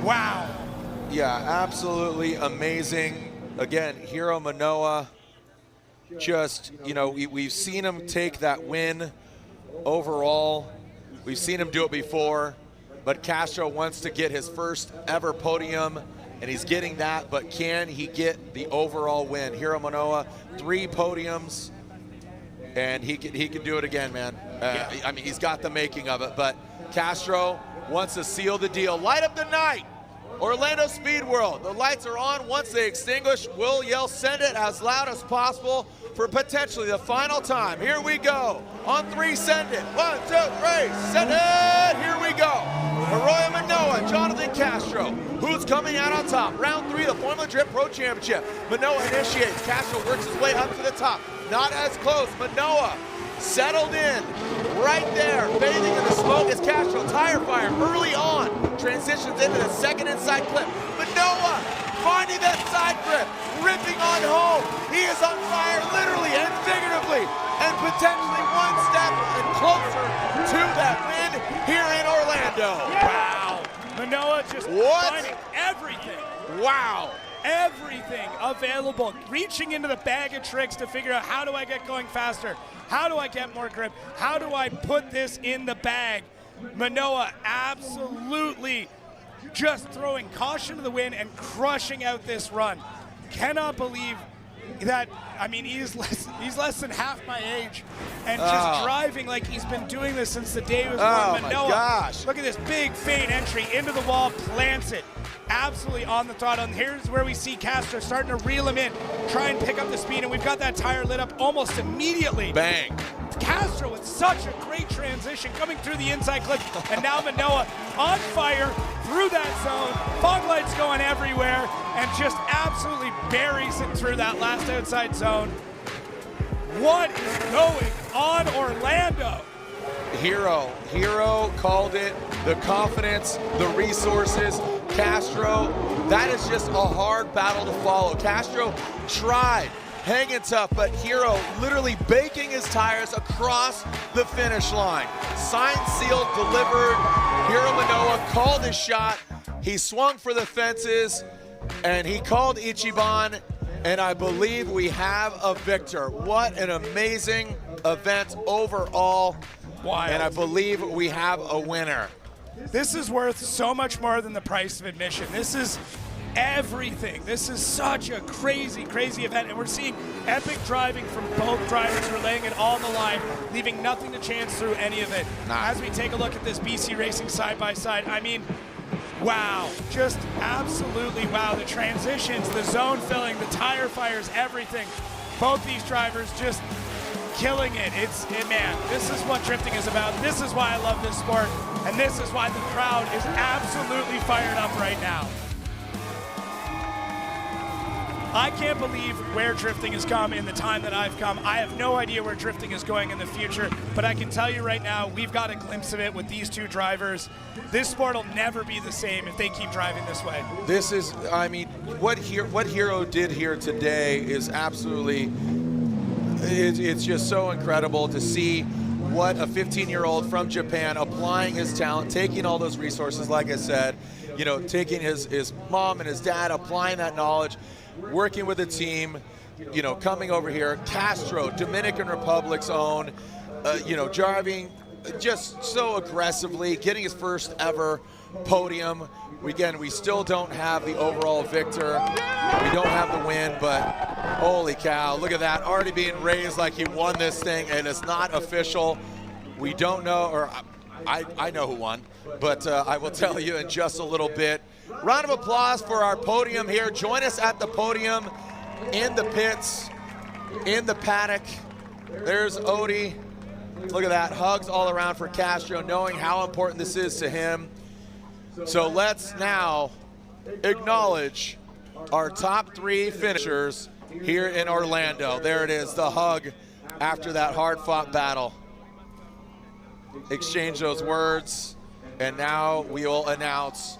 Wow. Yeah, absolutely amazing. Again, Hiro Manoa, just, you know, we've seen him take that win overall. We've seen him do it before, but Castro wants to get his first ever podium, and he's getting that, but can he get the overall win? Hiro Manoa, 3 podiums, and he can do it again, man. I mean, he's got the making of it, but Castro wants to seal the deal. Light up the night. Orlando Speed World, the lights are on. Once they extinguish, we'll yell, send it as loud as possible for potentially the final time. Here we go. On 3, send it. 1, 2, 3, send it. Here we go. Arroyo Manoa, Jonathan Castro, who's coming out on top. Round 3 of the Formula Drift Pro Championship. Manoa initiates. Castro works his way up to the top. Not as close. Manoa settled in right there, bathing in the smoke as Castro tire fire early on. Transitions into the second inside clip. Manoa finding that side grip, ripping on home. He is on fire literally and figuratively, and potentially one step and closer to that win here in Orlando. Wow. Manoa just finding everything. Wow. Everything available, reaching into the bag of tricks to figure out, how do I get going faster? How do I get more grip? How do I put this in the bag? Manoa absolutely just throwing caution to the wind and crushing out this run. Cannot believe that. I mean, he's less than half my age, and just driving like he's been doing this since the day he was born. Manoa, my gosh. Look at this big feint entry into the wall, plants it absolutely on the throttle. And here's where we see Castro starting to reel him in, try and pick up the speed, and we've got that tire lit up almost immediately. Bang. Castro with such a great transition coming through the inside clip, and now Manoa on fire through that zone, fog lights going everywhere, and just absolutely buries it through that last outside zone. What is going on, Orlando? Hiro called it, the confidence, the resources. Castro, that is just a hard battle to follow. Castro tried, hanging tough, but Hiro literally baking his tires across the finish line. Signed, sealed, delivered. Hiro Manoa called his shot. He swung for the fences, and he called Ichiban, and I believe we have a victor. What an amazing event overall. Wild. And I believe we have a winner. This is worth so much more than the price of admission. This is everything. This is such a crazy, crazy event, and we're seeing epic driving from both drivers. We're laying it all on the line, leaving nothing to chance through any of it. As we take a look at this BC Racing side-by-side, I mean, wow, just absolutely wow. The transitions, the zone filling, the tire fires, everything. Both these drivers just killing it. Man, this is what drifting is about. This is why I love this sport, and this is why the crowd is absolutely fired up right now. I can't believe where drifting has come in the time that I've come. I have no idea where drifting is going in the future, but I can tell you right now, we've got a glimpse of it with these 2 drivers. This sport will never be the same if they keep driving this way. This is, I mean, what Hiro did here today is absolutely, it's just so incredible to see what a 15-year-old from Japan applying his talent, taking all those resources, like I said, you know, taking his mom and his dad, applying that knowledge, working with a team, you know, coming over here. Castro, Dominican Republic's own, you know, driving just so aggressively, getting his first ever podium. Again, we still don't have the overall victor. We don't have the win, but holy cow, look at that, already being raised like he won this thing, and it's not official. We don't know, or I know who won, but I will tell you in just a little bit. Round of applause for our podium here. Join us at the podium, in the pits, in the paddock. There's Odie. Look at that, hugs all around for Castro, knowing how important this is to him. So let's now acknowledge our top 3 finishers here in Orlando. There it is, the hug after that hard-fought battle. Exchange those words, and now we will announce.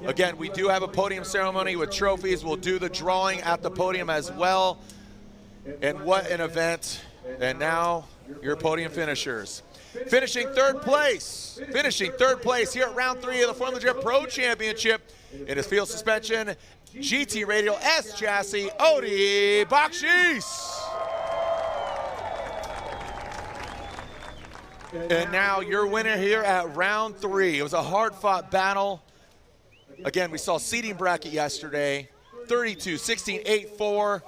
Again, we do have a podium ceremony with trophies. We'll do the drawing at the podium as well. And what an event. And now your podium finishers. Finishing third place here at round 3 of the Formula Drift Pro Championship in his field suspension GT Radial S chassis, Odie Bakshis. And now your winner here at round 3. It was a hard-fought battle. Again, we saw seating bracket yesterday, 32, 16, 8, 4.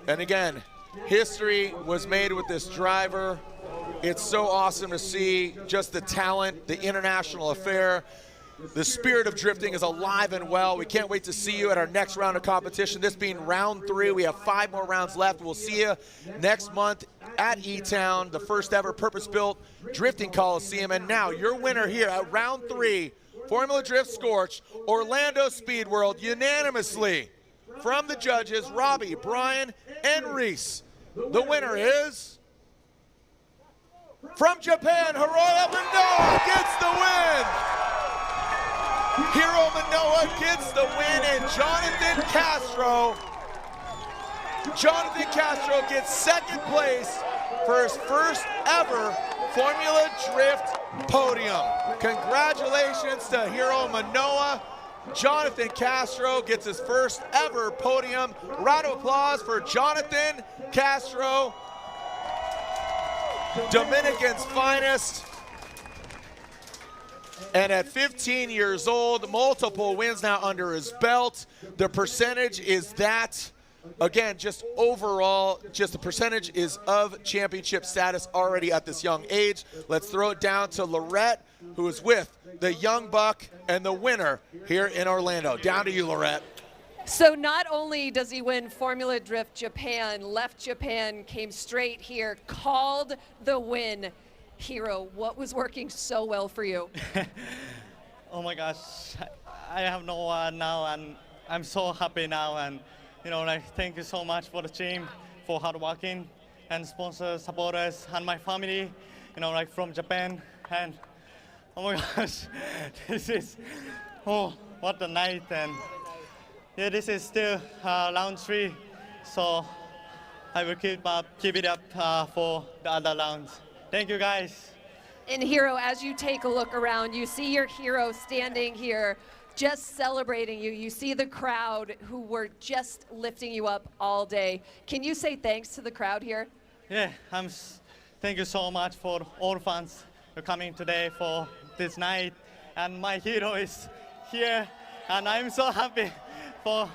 And again, history was made with this driver. It's so awesome to see just the talent, the international affair. The spirit of drifting is alive and well. We can't wait to see you at our next round of competition. This being round 3, we have 5 more rounds left. We'll see you next month at E-Town, the first ever purpose-built drifting coliseum. And now your winner here at round 3, Formula Drift Scorched, Orlando Speed World, unanimously from the judges, Robbie, Brian, and Reese. The winner is, from Japan, Hiroya Manoa gets the win. Hiro Manoa gets the win, and Jonathan Castro gets second place for his first ever Formula Drift podium. Congratulations to Hiro Manoa. Jonathan Castro gets his first ever podium. Round of applause for Jonathan Castro, Dominican's finest. And at 15 years old, multiple wins now under his belt. The percentage is that, again, just overall, just the percentage is of championship status already at this young age. Let's throw it down to Lorette, who is with the young buck and the winner here in Orlando. Down to you, Lorette. So not only does he win Formula Drift Japan, left Japan, came straight here, called the win. Hiro, what was working so well for you? Oh my gosh, I have no one now, and I'm so happy now. And thank you so much for the team for hard working and sponsors, supporters, and my family. From Japan. And oh my gosh, this is what a night. And yeah, this is still round 3, so I will keep it up for the other rounds. Thank you, guys. And Hiro, as you take a look around, you see your hero standing here just celebrating you. You see the crowd who were just lifting you up all day. Can you say thanks to the crowd here? Yeah, thank you so much for all fans for coming today for this night. And my hero is here, and I'm so happy for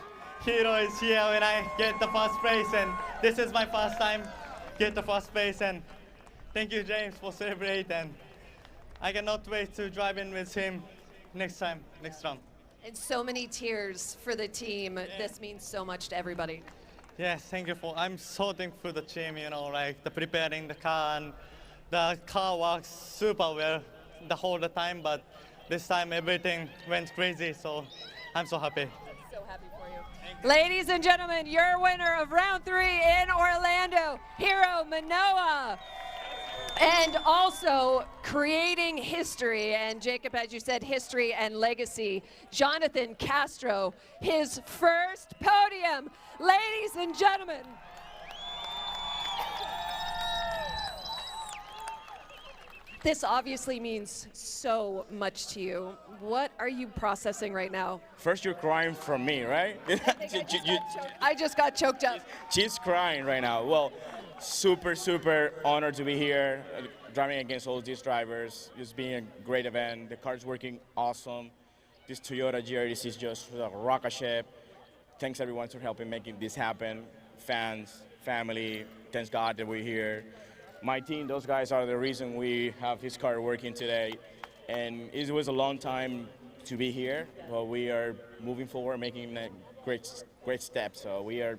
Hiro is here when I get the first place. And this is my first time get the first place. And thank you, James, for celebrating. And I cannot wait to drive in with him next time, next round. And so many tears for the team. Yeah. This means so much to everybody. Yes, thank you I'm so thankful for the team, the preparing the car, and the car works super well the whole time, but this time everything went crazy, so I'm so happy. So happy for you. Ladies and gentlemen, your winner of round 3 in Orlando, Hiro Manoa. And also creating history, and Jacob, as you said, history and legacy, Jonathan Castro, his first podium. Ladies and gentlemen. This obviously means so much to you. What are you processing right now? First, you're crying from me, right? I just got choked up. She's crying right now. Well, super honored to be here, driving against all these drivers. It's been a great event. The car's working awesome. This Toyota GRDC is just a rocket ship. Thanks everyone for helping making this happen. Fans, family, thanks God that we're here. My team, those guys are the reason we have his car working today. And it was a long time to be here, but we are moving forward, making a great steps. So we are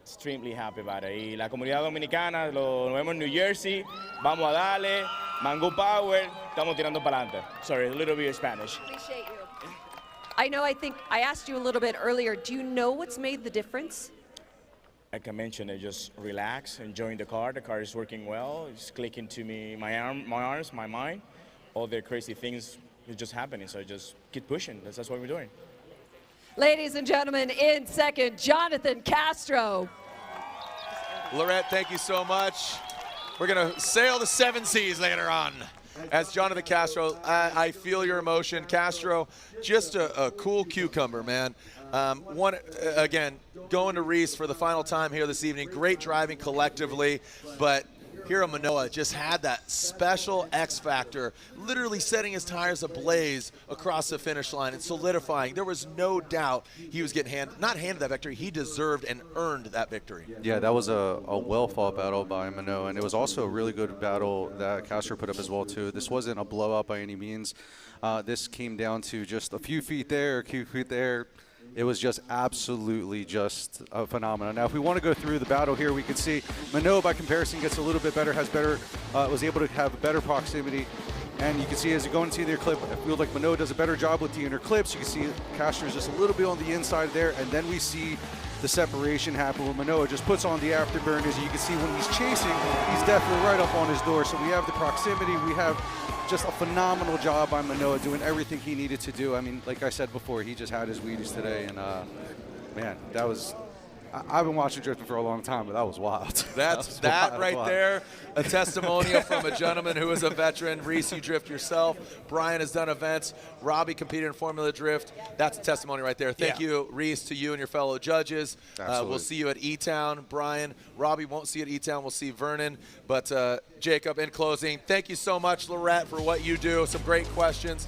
extremely happy about it. Y la comunidad dominicana, lo vemos en New Jersey, vamos a darle, Mango Power, estamos tirando para adelante. Sorry, a little bit of Spanish. Appreciate you. I think I asked you a little bit earlier, do you know what's made the difference? Like I mentioned, I just relax, enjoying the car. The car is working well. It's clicking to me, my arms, my mind. All the crazy things is just happening. So I just keep pushing. That's what we're doing. Ladies and gentlemen, in second, Jonathan Castro. Lorette, thank you so much. We're going to sail the 7 seas later on. As Jonathan Castro, I feel your emotion. Castro, just a cool cucumber, man. Again, going to Reese for the final time here this evening. Great driving collectively, but Hiro Manoa just had that special X factor, literally setting his tires ablaze across the finish line and solidifying. There was no doubt he was getting not handed that victory, he deserved and earned that victory. Yeah, that was a well-fought battle by Manoa, and it was also a really good battle that Castro put up as well, too. This wasn't a blowout by any means. This came down to just a few feet there, a few feet there. It was just absolutely just a phenomenon. Now, if we want to go through the battle here, we can see Manoa, by comparison, gets a little bit better, was able to have better proximity. And you can see as you go into the clip, I feel like Manoa does a better job with the inner clips. You can see Castro is just a little bit on the inside there, and then we see the separation happen where Manoa just puts on the afterburners. You can see when he's chasing, he's definitely right up on his door. So we have the proximity, we have just a phenomenal job by Manoa doing everything he needed to do. I mean, like I said before, he just had his Wheaties today, and man, that was. I've been watching drifting for a long time, but that was wild. That right there, a testimonial from a gentleman who is a veteran. Reese, you drift yourself. Brian has done events. Robbie competed in Formula Drift. That's a testimony right there. Thank you, Reese, to you and your fellow judges. We'll see you at E-Town. Brian, Robbie won't see you at E-Town. We'll see Vernon. But Jacob, in closing, thank you so much, Lorette, for what you do. Some great questions.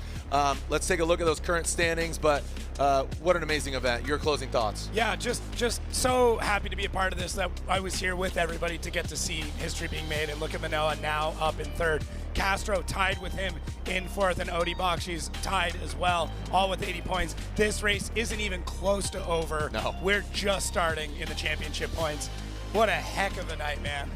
Let's take a look at those current standings, but what an amazing event. Your closing thoughts. Yeah, just so happy to be a part of this, that I was here with everybody to get to see history being made, and look at Manoa now up in third. Castro tied with him in fourth, and Odi Bakshi's tied as well, all with 80 points. This race isn't even close to over. No. We're just starting in the championship points. What a heck of a night, man.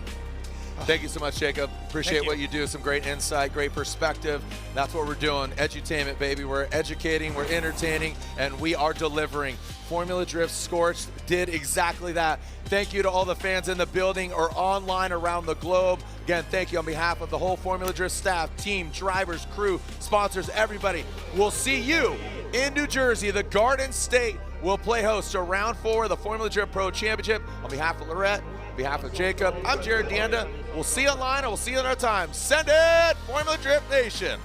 Thank you so much, Jacob. Appreciate what you do. Some great insight, great perspective. That's what we're doing. Edutainment, baby. We're educating, we're entertaining, and we are delivering. Formula Drift Scorched did exactly that. Thank you to all the fans in the building or online around the globe. Again, thank you on behalf of the whole Formula Drift staff, team, drivers, crew, sponsors, everybody. We'll see you in New Jersey. The Garden State will play host to round 4 of the Formula Drift Pro Championship. On behalf of Lorette, on behalf of Jacob, I'm Jared Deanda. We'll see you online and we'll see you in our time. Send it, Formula Drift Nation.